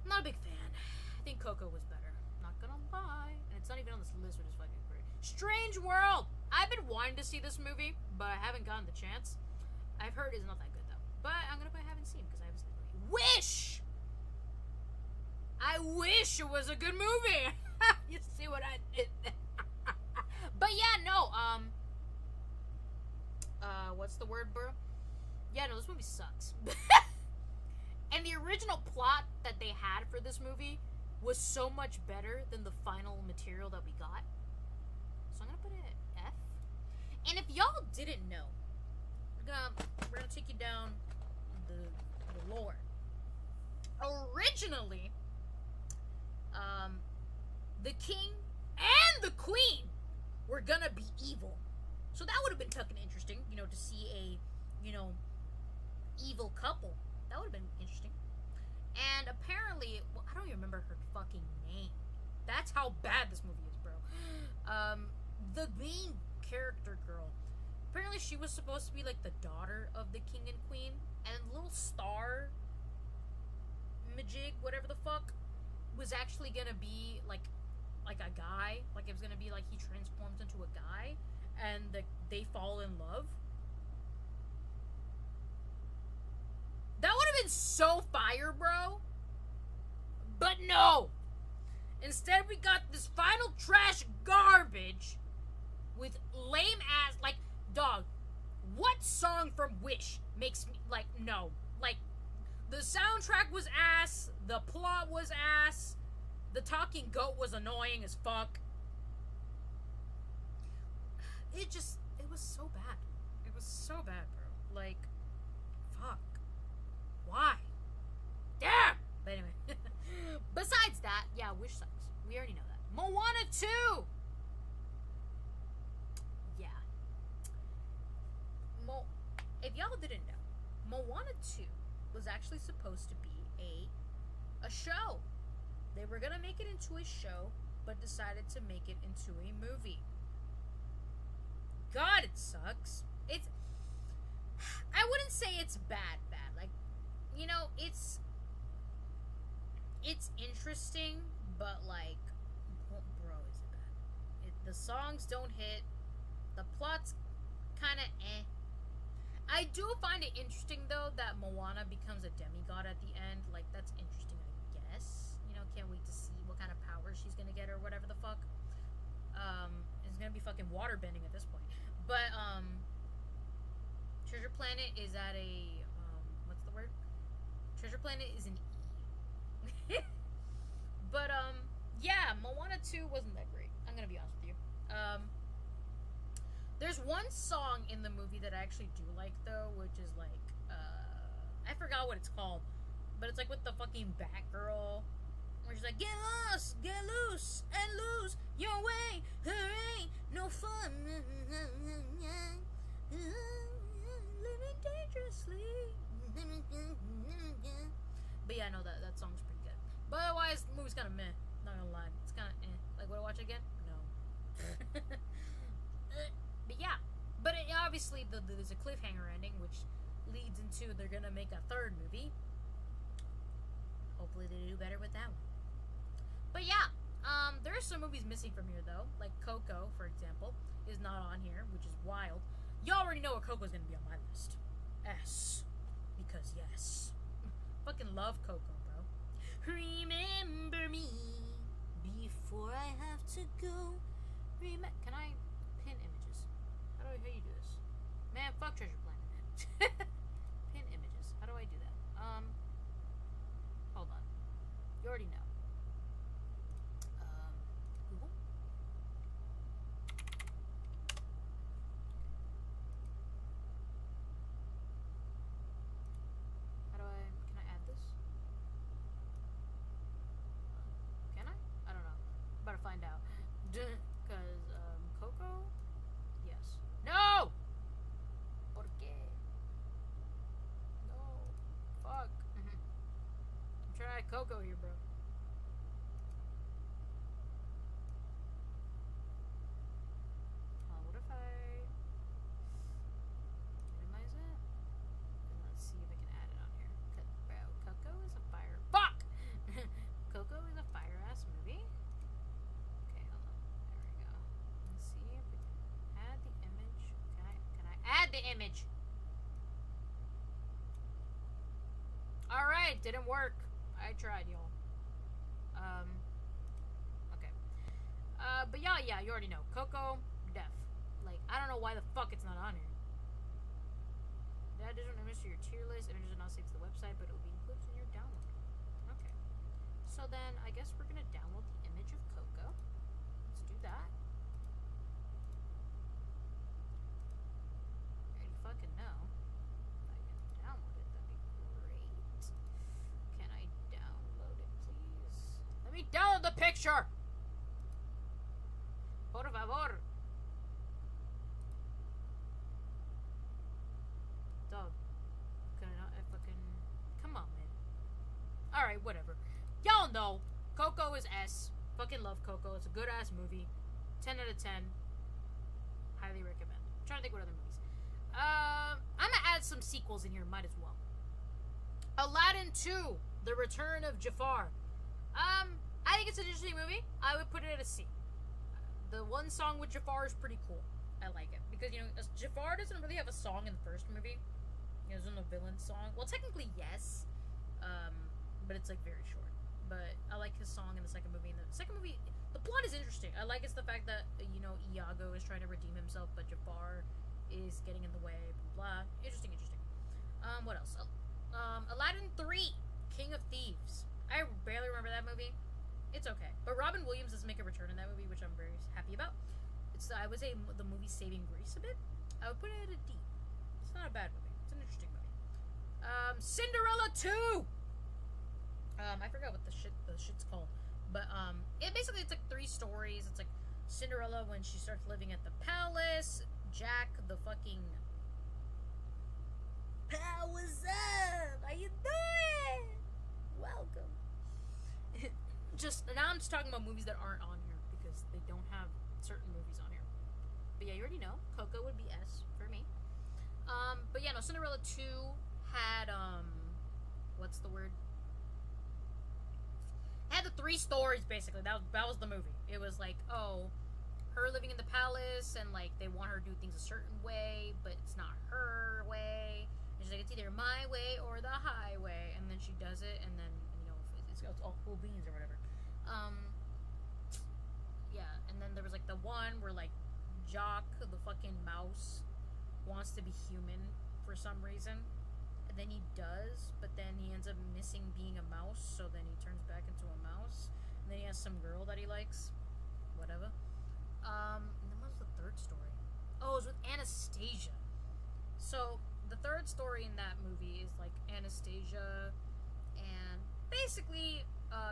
I'm not a big fan. I think Coco was better. Not gonna lie. And it's not even on this list, which is fucking great. Strange World! I've been wanting to see this movie, but I haven't gotten the chance. I've heard it's not that good, though. But I'm gonna put I haven't seen because I haven't seen the movie. Wish! I wish it was a good movie! You see what I did? But yeah, no, what's the word, bro? Yeah, no, this movie sucks. And the original plot that they had for this movie was so much better than the final material that we got. So I'm gonna put it at F. And if y'all didn't know, we're gonna take you down the lore. Originally, the king and the queen were gonna be evil. So that would have been fucking interesting, you know, to see a, you know, evil couple. That would have been interesting. And apparently, well, I don't even remember her fucking name. That's how bad this movie is, bro. The main character girl, apparently she was supposed to be like the daughter of the king and queen, and little star majig, whatever the fuck, was actually gonna be like a guy. Like it was gonna be like he transforms into a guy, and they fall in love. That would have been so fire, bro. But no. Instead, we got this final trash garbage with lame ass, like, dog. What song from Wish makes me, like, no. Like, the soundtrack was ass. The plot was ass. The talking goat was annoying as fuck. It was so bad. It was so bad, bro. Like, fuck. Why? Damn! But anyway. Besides that, yeah, Wish sucks. We already know that. Moana 2! Yeah. If y'all didn't know, Moana 2 was actually supposed to be a show. They were gonna make it into a show, but decided to make it into a movie. God, it sucks. I wouldn't say it's bad. Like, you know, it's interesting, but like, bro, is it bad? The songs don't hit. The plot's kind of eh. I do find it interesting though that Moana becomes a demigod at the end. Like, that's interesting, I guess. You know, can't wait to see what kind of power she's gonna get or whatever the fuck. It's gonna be fucking water bending at this point. But Treasure Planet is at a what's the word? Treasure Planet is an E. But yeah, Moana 2 wasn't that great. I'm gonna be honest with you. There's one song in the movie that I actually do like though, which is like I forgot what it's called, but it's like with the fucking Batgirl, where she's like, get lost, get loose, and lose your way. Hooray, no fun. Living dangerously. But yeah, no, that song's pretty good. But otherwise, the movie's kind of meh. Not gonna lie, it's kind of eh. Like, would I watch it again? No. But yeah, but obviously there's a cliffhanger ending, which leads into they're gonna make a third movie. Hopefully they do better with that one. But yeah, there are some movies missing from here though, like Coco, for example, is not on here, which is wild. Y'all already know what Coco's gonna be on my list. S, because yes, fucking love Coco, bro. Remember me before I have to go. Can I pin images? How you do this? Man, fuck Treasure Planet. Pin images. How do I do that? Hold on. You already know. Google. Can I add this? try Coco here, bro. What if I minimize it? And let's see if I can add it on here. Bro, Coco is a fire. Fuck! Coco is a fire ass movie. Okay, hold on. There we go. Let's see if we can add the image. Can I add the image? Alright, didn't work. I tried, y'all. Okay. But yeah, you already know. Coco, def. Like, I don't know why the fuck it's not on here. That doesn't image to your tier list. Images are not saved to the website, but it will be included in your download. Okay. So then, I guess we're gonna download the image of Coco. Let's do that. I already fucking know. If I can download it, that'd be great. Can I download it, please? Let me download the picture! Por favor. Dog. Can I not fucking... Come on, man. Alright, whatever. Y'all know. Coco is S. Fucking love Coco. It's a good ass movie. 10 out of 10. Highly recommend. I'm trying to think what other movies. I'm gonna add some sequels in here. Might as well. Aladdin 2. The Return of Jafar. I think it's an interesting movie. I would put it at a C. The one song with Jafar is pretty cool. I like it. Because, you know, Jafar doesn't really have a song in the first movie. You know, there's no villain song. Well, technically, yes. But it's, like, very short. But I like his song in the second movie. And the second movie, the plot is interesting. I like it's the fact that, you know, Iago is trying to redeem himself, but Jafar is getting in the way, blah, blah. Interesting. What else? Aladdin 3, King of Thieves. I barely remember that movie. It's okay. But Robin Williams does make a return in that movie, which I'm very happy about. I would say the movie saving grace a bit. I would put it at a D. It's not a bad movie. It's an interesting movie. Cinderella 2! I forgot what the shit's called. But, it's like 3 stories. It's like Cinderella when she starts living at the palace. Jack, the fucking... Pal, what's up? How you doing? Welcome. Now I'm just talking about movies that aren't on here because they don't have certain movies on here. But yeah, you already know. Coco would be S for me. But yeah, no, Cinderella 2 had, what's the word? Had the 3 stories, basically. That was the movie. It was like, oh, her living in the palace, and, like, they want her to do things a certain way, but it's not her way. And she's like, it's either my way or the highway. And then she does it, and then, you know, it's all cool beans or whatever. Yeah, and then there was, like, the one where, like, Jock, the fucking mouse, wants to be human for some reason. And then he does, but then he ends up missing being a mouse, so then he turns back into a mouse. And then he has some girl that he likes. Whatever. And then what was the third story? Oh, it was with Anastasia. So, the third story in that movie is, like, Anastasia and basically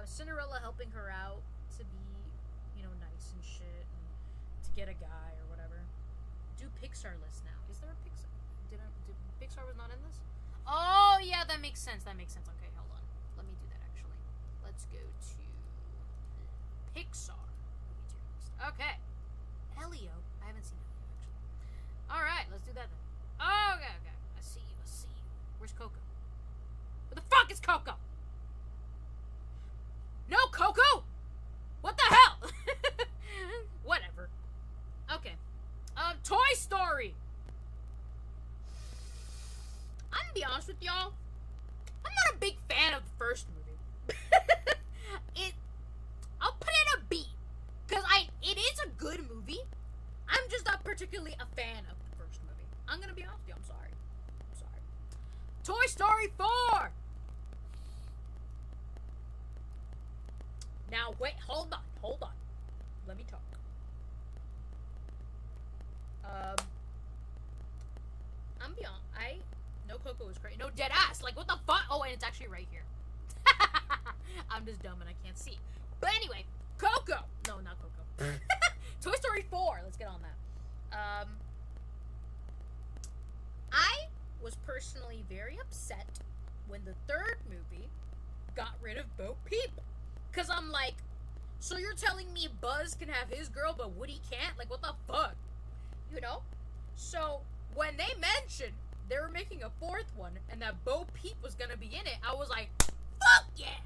Cinderella helping her out to be, you know, nice and shit and to get a guy or whatever. Do Pixar list now. Is there a Pixar? Did Pixar was not in this? Oh, yeah, that makes sense. Okay, hold on. Let me do that, actually. Let's go to Pixar movie tier list. Okay. Elio. I haven't seen Elio, actually. Alright, let's do that then. Oh, okay. I see you. Where's Coco? Where the fuck is Coco? No, Coco! What the hell? Whatever. Okay. Toy Story! I'm gonna be honest with y'all. I'm not a big fan of the first movie. I'll put it a B. Because it is a good movie. I'm just not particularly a fan of the first movie. I'm gonna be honest with you. I'm sorry. Toy Story 4! Now, wait, hold on. Let me talk. I'm beyond. No, Coco was great. No, dead ass. Like, what the fuck? Oh, and it's actually right here. I'm just dumb and I can't see. But anyway, Coco. No, not Coco. Toy Story 4. Let's get on that. I was personally very upset when the third movie got rid of Bo Peep. Because I'm like, so you're telling me Buzz can have his girl, but Woody can't? Like, what the fuck? You know? So, when they mentioned they were making a fourth one, and that Bo Peep was gonna be in it, I was like, fuck yeah!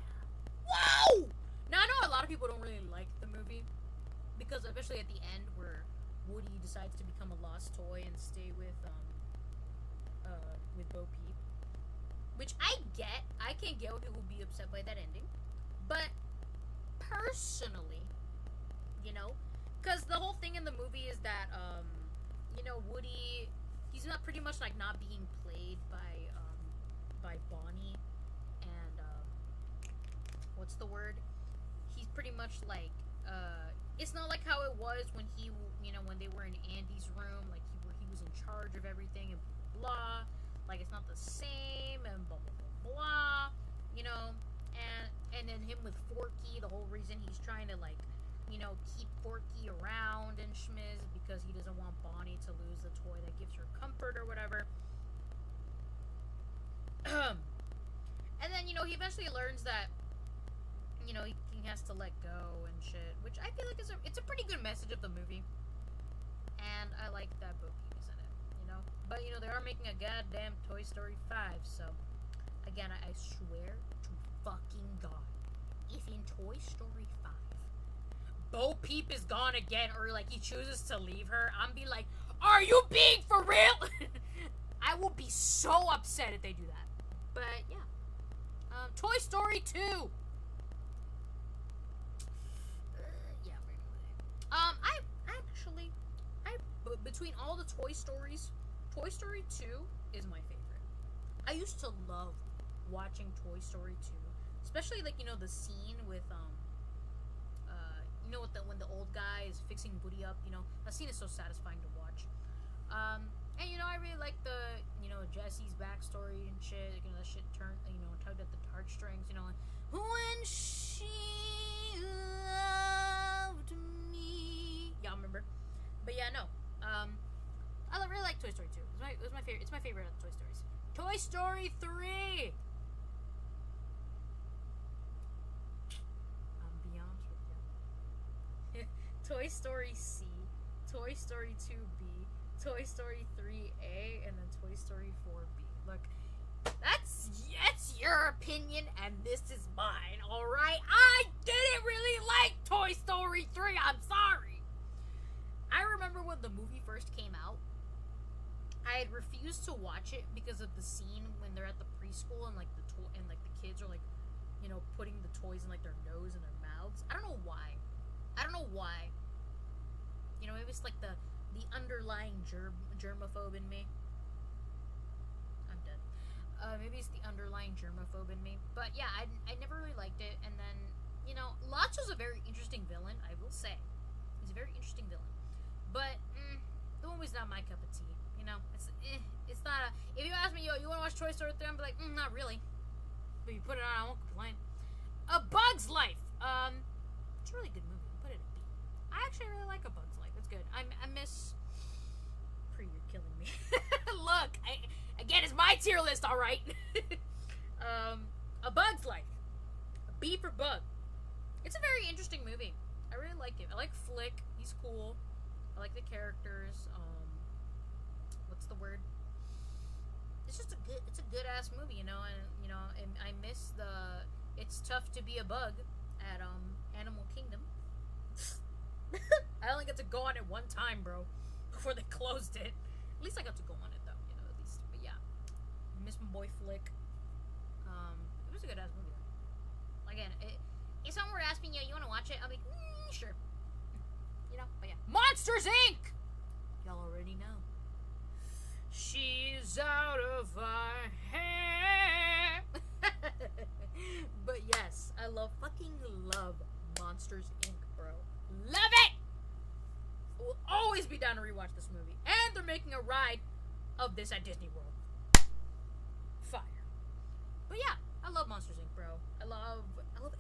Wow! Now, I know a lot of people don't really like the movie, because especially at the end, where Woody decides to become a lost toy and stay with Bo Peep. Which I get. I can get why people will be upset by that ending. But, personally, you know, because the whole thing in the movie is that, you know, Woody, he's not pretty much like not being played by Bonnie, and what's the word? He's pretty much like, it's not like how it was when he, you know, when they were in Andy's room, like where he was in charge of everything and blah. Like it's not the same and blah blah blah blah. You know, and then him with Forky, the whole reason he's trying to like, you know, keep Forky around and schmiz because he doesn't want Bonnie to lose the toy that gives her comfort or whatever. And then, you know, he eventually learns that, you know, he has to let go and shit, which I feel like it's a pretty good message of the movie. And I like that Bo Peep is in it, you know. But, you know, they are making a goddamn Toy Story 5, so, again, I swear to fucking God, if in Toy Story 5, Bo Peep is gone again, or, like, he chooses to leave her, I'm be like, are you being for real? I will be so upset if they do that. But, yeah. Toy Story 2! Yeah, between all the Toy Stories, Toy Story 2 is my favorite. I used to love watching Toy Story 2, especially, like, you know, the scene with, you know, when the old guy is fixing Woody up, you know, that scene is so satisfying to watch. And, you know, I really like the, you know, Jesse's backstory and shit, you know, that shit tugged at the heartstrings, you know, like, when she loved me. Y'all remember? But yeah, no. I really like Toy Story 2. It's my favorite. It's my favorite of the Toy Stories. Toy Story 3. I'm be honest with you. Toy Story C, Toy Story 2B, Toy Story 3A, and then Toy Story 4B. Look, that's your opinion, and this is mine. All right, I didn't really like Toy Story 3. I'm sorry. I remember when the movie first came out, I had refused to watch it because of the scene when they're at the preschool and like the kids are like, you know, putting the toys in like their nose and their mouths. I don't know why. You know, maybe it's like the underlying germaphobe in me. I'm dead. Maybe it's the underlying germaphobe in me. But yeah, I never really liked it. And then, you know, Lotso's a very interesting villain, I will say. He's a very interesting villain. But, the movie's not my cup of tea. You know, it's not a... If you ask me, yo, you want to watch Toy Story 3? I'm like, not really. But if you put it on, I won't complain. A Bug's Life. It's a really good movie. Put it at B. I actually really like A Bug's Life. It's good. I miss... Pre, you're killing me. Look, again, it's my tier list, alright? A Bug's Life. A B for Bug. It's a very interesting movie. I really like it. I like Flick. He's cool. I like the characters. What's the word? It's just it's a good ass movie, you know, and I miss the It's Tough to Be a Bug at Animal Kingdom. I only got to go on it one time, bro, before they closed it. At least I got to go on it though, you know, at least. But yeah, I miss my boy Flick. It was a good ass movie though. Again, if someone were to ask me, you want to watch it? I'll be sure. You know, but yeah. Monsters Inc. Y'all already know. She's out of our hair. But yes, I fucking love Monsters Inc., bro. Love it! Will always be down to rewatch this movie. And they're making a ride of this at Disney World. Fire. But yeah, I love Monsters Inc., bro. I love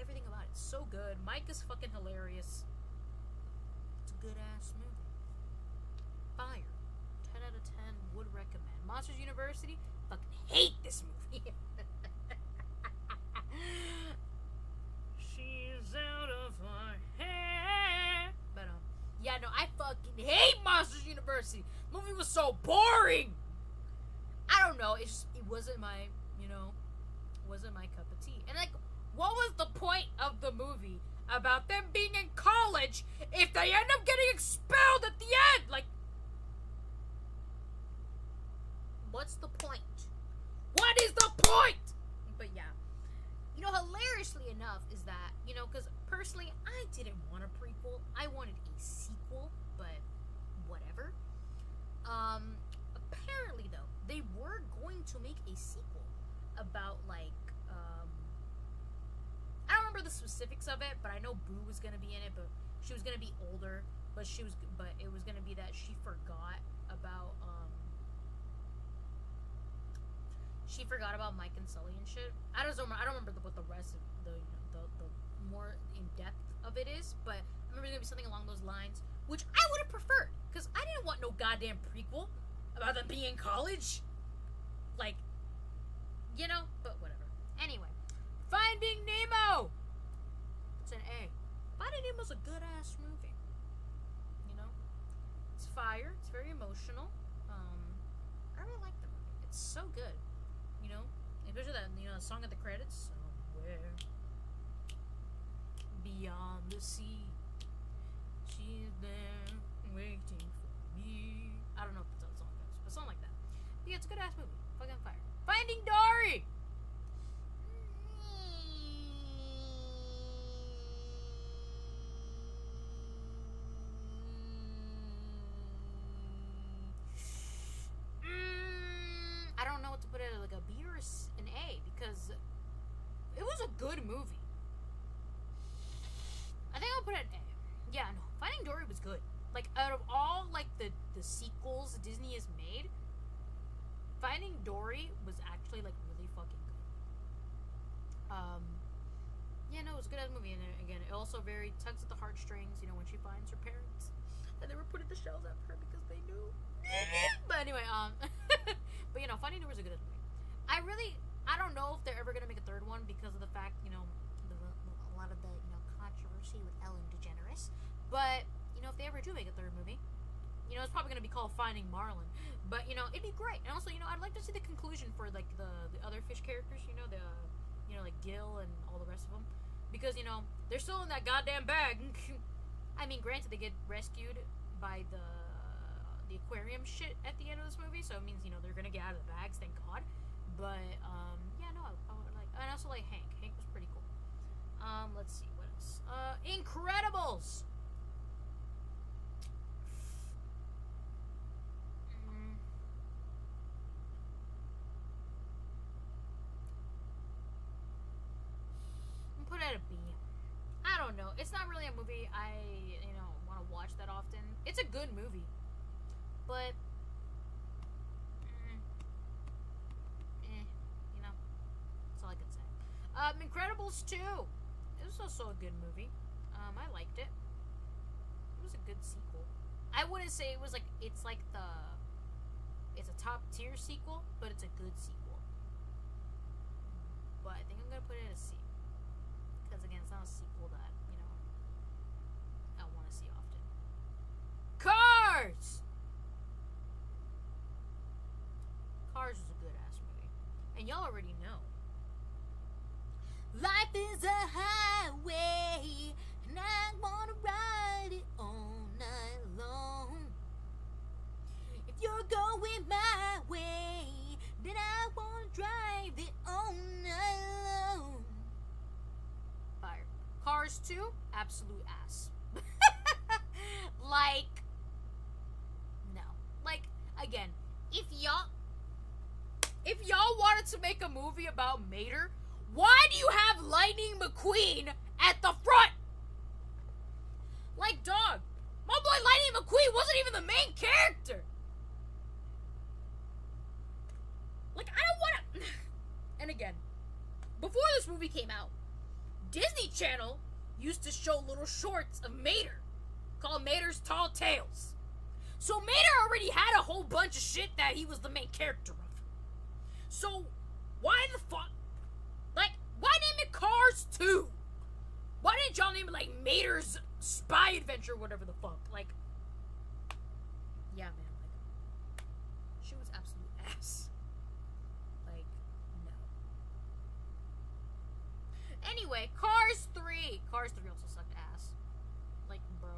everything about it. It's so good. Mike is fucking hilarious. It's a good ass movie. Fire. 10 out of 10 would recommend. Monsters University, fucking hate this movie. University. The movie was so boring. I don't know. It wasn't my, wasn't my cup of tea. And like, what was the point of the movie about them being in college if they end up getting expelled at the end? Like, what's the point? What is the point? But yeah. Hilariously enough is that, because personally, I didn't want a prequel. I wanted a sequel, but whatever. Apparently, though, they were going to make a sequel about, like, I don't remember the specifics of it, but I know Boo was going to be in it, but she was going to be older, but it was going to be that she forgot about, Mike and Sully and shit. I don't remember what the rest of the more in depth of it is, but I remember there was something along those lines, which I would have preferred, because I didn't want no goddamn prequel about them being in college. Like, but whatever. Anyway, Finding Nemo! It's an A. Finding Nemo's a good ass movie. It's fire, it's very emotional. I really like the movie. It's so good. Especially that, the song at the credits. Somewhere beyond the sea, she's there waiting for me. I don't know what the song goes, but something like that. But yeah, it's a good ass movie. Fucking fire. Finding Dory! I don't know what to put it, like a B or an A, because it was a good movie. I think I'll put it an A. Yeah, no, Finding Dory was good. Like, out of all, like, the sequels Disney has made, Finding Dory was actually, like, really fucking good. Yeah, no, it was a good ass movie, and again, it also very tugs at the heartstrings, when she finds her parents, and they were putting the shells at her because they knew. But anyway, but Finding Dory was a good ass movie. I don't know if they're ever gonna make a third one because of the fact, a lot of the, controversy with Ellen DeGeneres. But, if they ever do make a third movie, it's probably gonna be called Finding Marlin. But, it'd be great. And also, I'd like to see the conclusion for, like, the other fish characters, like Gil and all the rest of them. Because, they're still in that goddamn bag. I mean, granted, they get rescued by the aquarium shit at the end of this movie, so it means, they're gonna get out of the bags, thank God. But, yeah, no, I would like, and I also like Hank. Hank was pretty cool. Let's see, what else? Incredibles! Put it at a B. I don't know. It's not really a movie I, want to watch that often. It's a good movie. But, that's all I can say. Incredibles 2. It was also a good movie. I liked it. It was a good sequel. I wouldn't say it was like, it's a top tier sequel, but it's a good sequel. But I think I'm going to put it at a C. Because again, it's not a sequel that, I want to see often. Cars! Cars was a good ass movie. And y'all already know. Life is a highway, and I want to ride it all night long. If you're going my way, then I want to drive it all night long. Fire. Cars 2, absolute ass. Like, no. Like, again, if y'all wanted to make a movie about Mater, why do you have Lightning McQueen at the front? Like, dog, my boy Lightning McQueen wasn't even the main character. Like, I don't want to... And again, before this movie came out, Disney Channel used to show little shorts of Mater called Mater's Tall Tales. So Mater already had a whole bunch of shit that he was the main character of. So, why the fuck? Like, why name it Cars 2? Why didn't y'all name it, like, Mater's Spy Adventure or whatever the fuck? Like, yeah, man, Anyway, Cars 3. Cars 3 also sucked ass. Like, bro.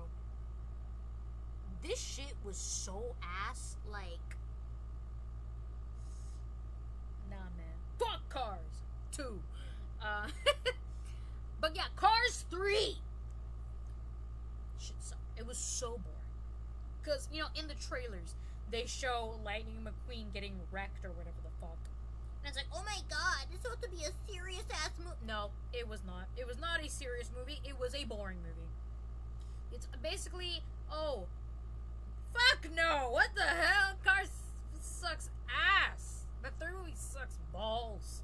This shit was so ass. Like, nah, man. Fuck Cars 2. But yeah, Cars 3. Shit sucked. It was so boring. Because, you know, in the trailers, they show Lightning McQueen getting wrecked or whatever the fuck. And it's like, oh my god, this is supposed to be a serious ass movie. No, it was not. It was not a serious movie. It was a boring movie. It's basically, oh, fuck no. What the hell? Cars sucks ass. The third movie sucks balls.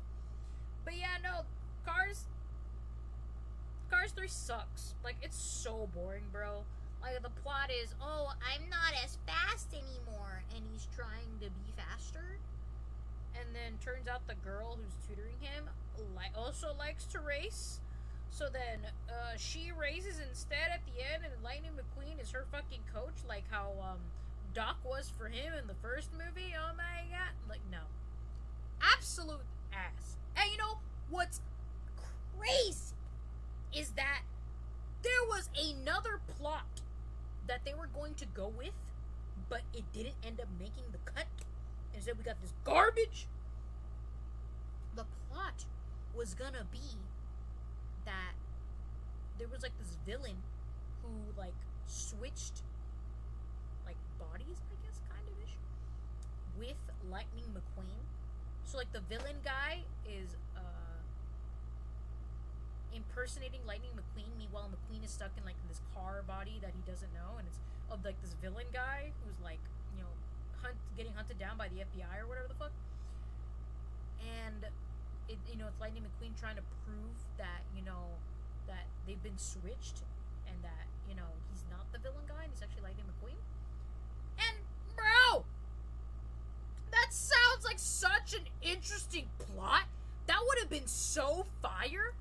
But yeah, no, Cars 3 sucks. Like, it's so boring, bro. Like, the plot is, oh, I'm not as fast anymore, and he's trying to be faster. And then turns out the girl who's tutoring him also likes to race. So then she races instead at the end, and Lightning McQueen is her fucking coach, like how Doc was for him in the first movie. Oh my god. Like, no. Absolute ass. And you know what's crazy is that there was another plot that they were going to go with, but it didn't end up making the cut. Instead, we got this garbage. The plot was gonna be that there was like this villain who like switched like bodies, I guess, kind of ish, with Lightning McQueen. So like the villain guy is impersonating Lightning McQueen. Meanwhile, McQueen is stuck in like this car body that he doesn't know, and it's of like this villain guy who's like, you know, getting hunted down by the FBI or whatever the fuck. And it, you know, it's Lightning McQueen trying to prove that, you know, that they've been switched and that, you know, he's not the villain guy and he's actually Lightning McQueen. And bro, that sounds like such an interesting plot. That would have been so fire.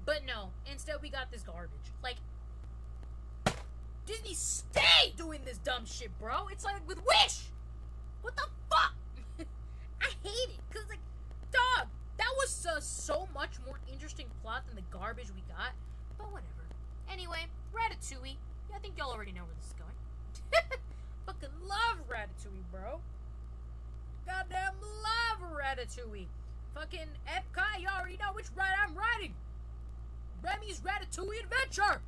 But no, instead we got this garbage. Like, Disney, stay doing this dumb shit, bro. It's like with Wish. What the fuck? I hate it. Because, like, dog, that was so much more interesting plot than the garbage we got. But whatever. Anyway, Ratatouille. Yeah, I think y'all already know where this is going. Fucking love Ratatouille, bro. Goddamn love Ratatouille. Fucking Epcot, you already know which ride I'm riding. Remy's Ratatouille Adventure.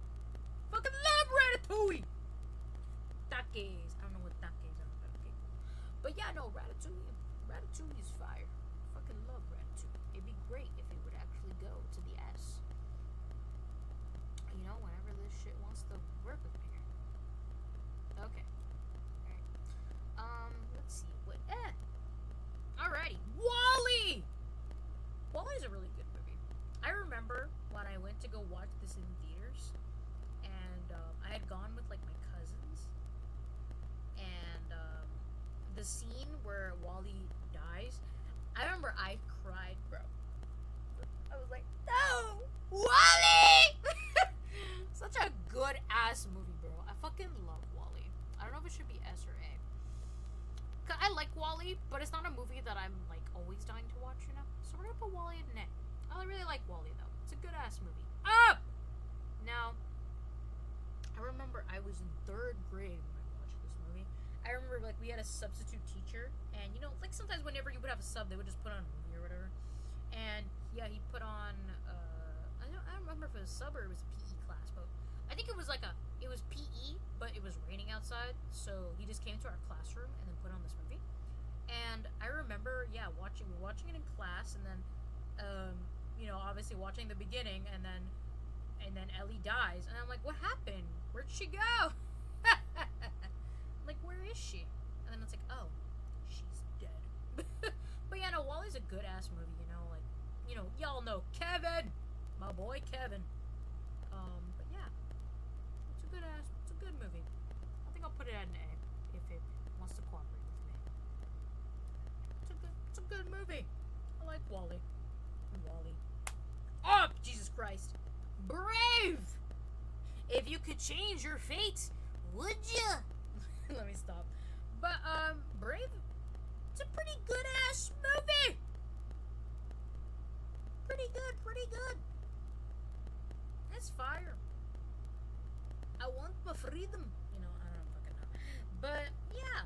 Fucking love Ratatouille. Takes. I don't know what takes are, but okay. But yeah, no, Ratatouille is fire. Fucking love Ratatouille. It'd be great if it would actually go to the S. You know, whenever this shit wants to work with me here. Okay. Alright. Let's see. What? Alrighty. WALL-E! WALL-E's a really good movie. I remember when I went to go watch this in theaters, and I had gone with like my cousins, and the scene where WALL-E dies, I remember I cried, bro. I was like, no, WALL-E! Such a good ass movie, bro. I fucking love WALL-E. I don't know if it should be S or A. Cause I like WALL-E, but it's not a movie that I'm like always dying to watch, you know. So we're gonna put WALL-E in A. I really like WALL-E though. It's a good ass movie. Up! Now, I remember I was in 3rd grade when I watched this movie. I remember like we had a substitute teacher, and you know, like sometimes whenever you would have a sub, they would just put on a movie or whatever. And yeah, he put on I don't remember if it was sub or it was a PE class, but I think it was like it was PE, but it was raining outside, so he just came to our classroom and then put on this movie. And I remember, yeah, we're watching it in class, and then you know, obviously watching the beginning, and then Ellie dies, and I'm like, what happened? Where'd she go? Like, where is she? And then it's like, oh, she's dead. But yeah, no, WALL-E's a good ass movie, you know, like, you know, y'all know Kevin, my boy Kevin. But yeah, it's a good movie. I think I'll put it at an A if it wants to cooperate with me. It's a good movie. I like WALL-E. Oh, Jesus Christ. Brave! If you could change your fate, would ya? Let me stop. But, Brave, it's a pretty good ass movie. Pretty good. fire. I want my freedom. You know, I don't fucking know. But yeah,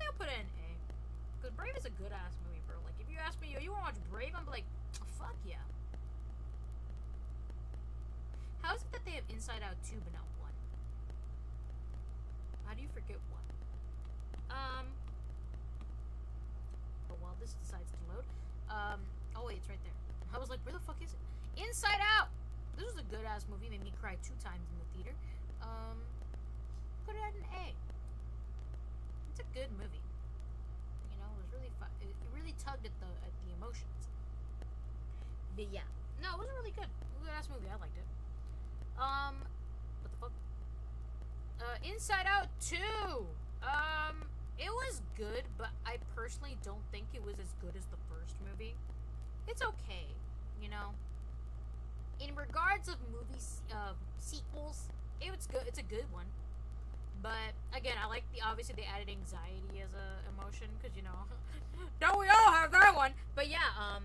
I'll put it in A. Because Brave is a good ass movie, bro. Like, if you ask me, yo, you want to watch Brave? I'm like, oh, fuck yeah. How is it that they have Inside Out 2 but not 1? How do you forget 1? But while this decides to load, oh wait, it's right there. I was like, where the fuck is it? Inside Out! This was a good ass movie, made me cry 2 times in the theater. Put it at an A. It's a good movie. You know, it was really fun. It really tugged at the emotions. But yeah. No, it was really good. It was a good ass movie, I liked it. What the fuck? Inside Out 2! It was good, but I personally don't think it was as good as the first movie. It's okay, you know? In regards of sequels, it's good. It's a good one. But, again, I like obviously they added anxiety as a emotion, because, you know, don't we all have that one? But yeah,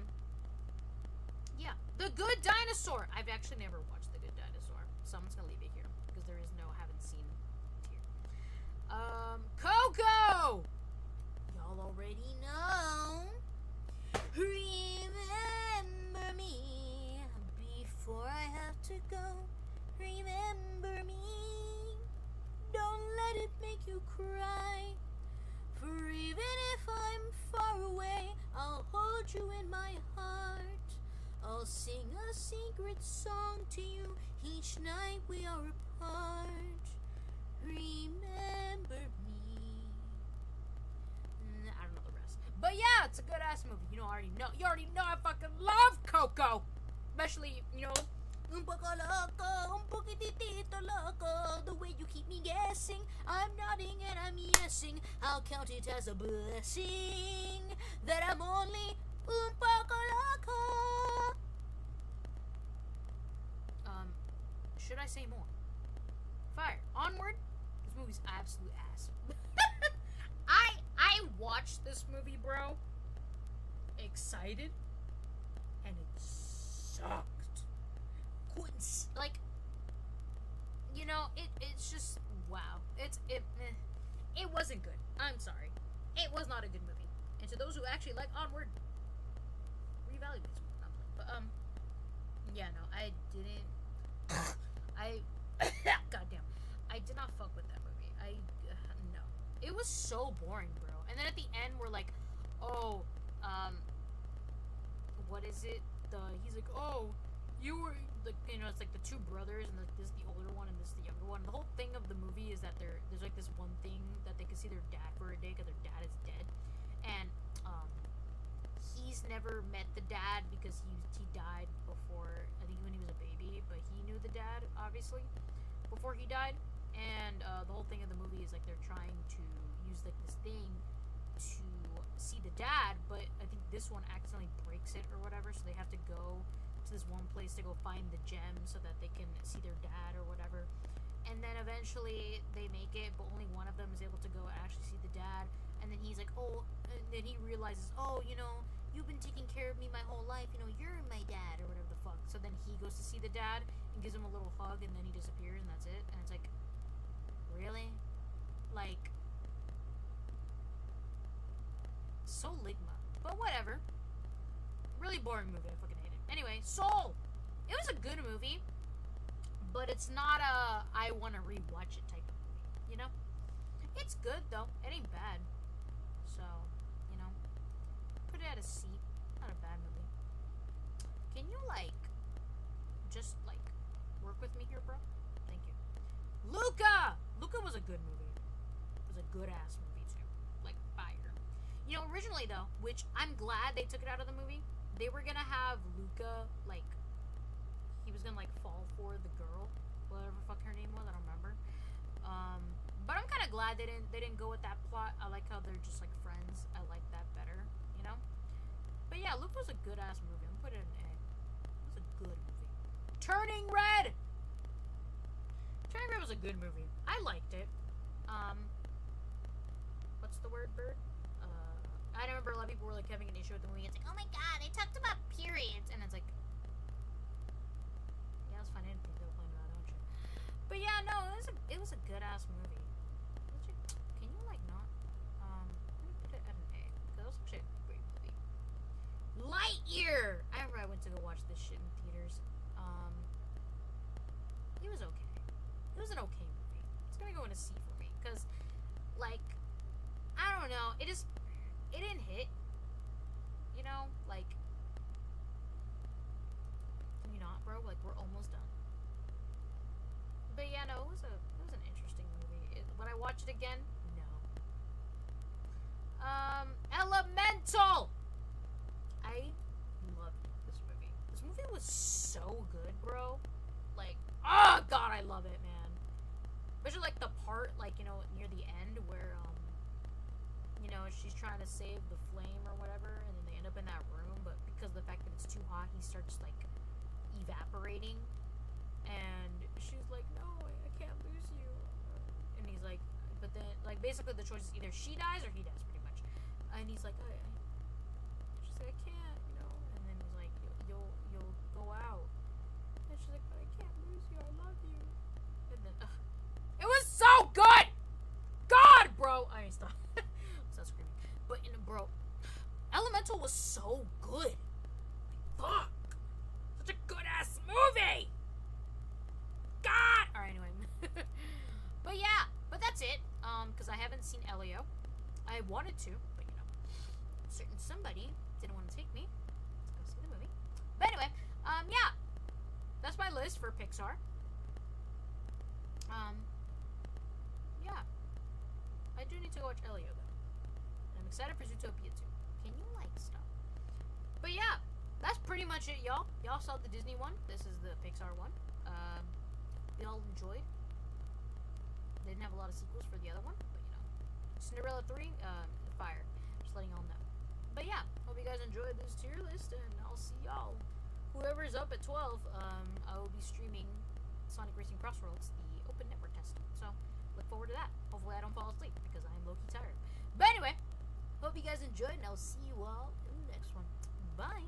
yeah. The Good Dinosaur! I've actually never watched The Good Dinosaur, so I'm just gonna leave it here, because there is no, haven't seen it here. Coco! Y'all already know. Remember me before I have to go. Remember me. Don't let it make you cry. For even if I'm far away, I'll hold you in my heart. I'll sing a secret song to you each night we are apart. Remember me. I don't know the rest. But yeah, it's a good ass movie. You already know I fucking love Coco. Especially, you know, un poco loco, un poquitito loco. The way you keep me guessing, I'm nodding and I'm yesing. I'll count it as a blessing that I'm only un poco loco. Should I say more? Fire. Onward. This movie's absolute ass. I watched this movie, bro, excited, and it sucked. Like, you know, it's just wow. It wasn't good. I'm sorry. It was not a good movie. And to those who actually like Onward, reevaluate this one. But yeah, no, I didn't. Goddamn, I did not fuck with that movie. No, it was so boring, bro. And then at the end, we're like, oh, what is it? He's like, oh, you were like, you know, it's like the 2 brothers, and this is the older one, and this is the younger one. The whole thing of the movie is that there's like this one thing that they can see their dad for a day because their dad is dead, and he's never met the dad because he died before, I think when he was a baby, but he knew the dad obviously before he died. And the whole thing of the movie is like they're trying to use like this thing to see the dad, but I think this one accidentally breaks it or whatever, so they have to go to this one place to go find the gem so that they can see their dad or whatever. And then eventually they make it, but only one of them is able to go and actually see the dad. And then he's like, oh, and then he realizes, oh, you know, you've been taking care of me my whole life, you know, you're my dad, or whatever the fuck. So then he goes to see the dad and gives him a little hug, and then he disappears, and that's it. And it's like, really? Like, so ligma. But whatever. Really boring movie, I fucking hate it. Anyway, Soul! It was a good movie, but it's not a I want to rewatch it type of movie, you know? It's good, though. It ain't bad. So, you know, put it at a C. Not a bad movie. Can you, like, just, like, work with me here, bro? Thank you. Luca! Luca was a good movie. It was a good-ass movie, too. Like, fire. You know, originally, though, which I'm glad they took it out of the movie, they were gonna have Luca, like, he was gonna, like, fall for the girl, whatever the fuck her name was, I don't remember. But I'm kind of glad they didn't go with that plot. I like how they're just like friends. I like that better, you know. But yeah, Luke was a good ass movie. I'm putting it in A. It was a good movie. Turning Red. Turning Red was a good movie. I liked it. What's the word, Bird? I remember a lot of people were like having an issue with the movie. It's like, oh my god, they talked about periods, and it's like, yeah, it's fine. I good ass movie. Can you like not? I'm gonna put it at an A because it was actually a great movie. Lightyear. I remember I went to go watch this shit in theaters. It was okay. It was an okay movie. It's gonna go in a C for me because, like, I don't know. It didn't hit. You know, like, can you not, bro? Like, we're almost done. But yeah, no, it was an interesting movie. Would I watch it again? No. Elemental. I loved this movie. This movie was so good, bro. Like, oh god, I love it, man. Especially like the part, like, you know, near the end where you know, she's trying to save the flame or whatever, and then they end up in that room, but because of the fact that it's too hot, he starts like evaporating, and she's like, no, I can't lose you, and he's like, but then, like, basically the choice is either she dies or he dies, pretty much, and he's like, she's like, I can't, you know, and then he's like, you'll go out, and she's like, but I can't lose you, I love you, and then, it was so good, God, bro, I mean, stop, stop screaming, but, you know, bro, Elemental was so good, like, fuck, such a good ass movie. God. All right. Anyway, but yeah, but that's it. Because I haven't seen Elio. I wanted to, but you know, somebody didn't want to take me. Let's go see the movie. But anyway, yeah, that's my list for Pixar. Yeah, I do need to go watch Elio though. And I'm excited for Zootopia too. Can you like stop? But yeah. That's pretty much it, y'all. Y'all saw the Disney one. This is the Pixar one. Y'all enjoyed. They didn't have a lot of sequels for the other one, but you know. Cinderella 3, fire. Just letting y'all know. But yeah, hope you guys enjoyed this tier list, and I'll see y'all. Whoever's up at 12, I will be streaming Sonic Racing Crossroads, the open network test. So, look forward to that. Hopefully I don't fall asleep, because I am low-key tired. But anyway, hope you guys enjoyed, and I'll see you all in the next one. Bye!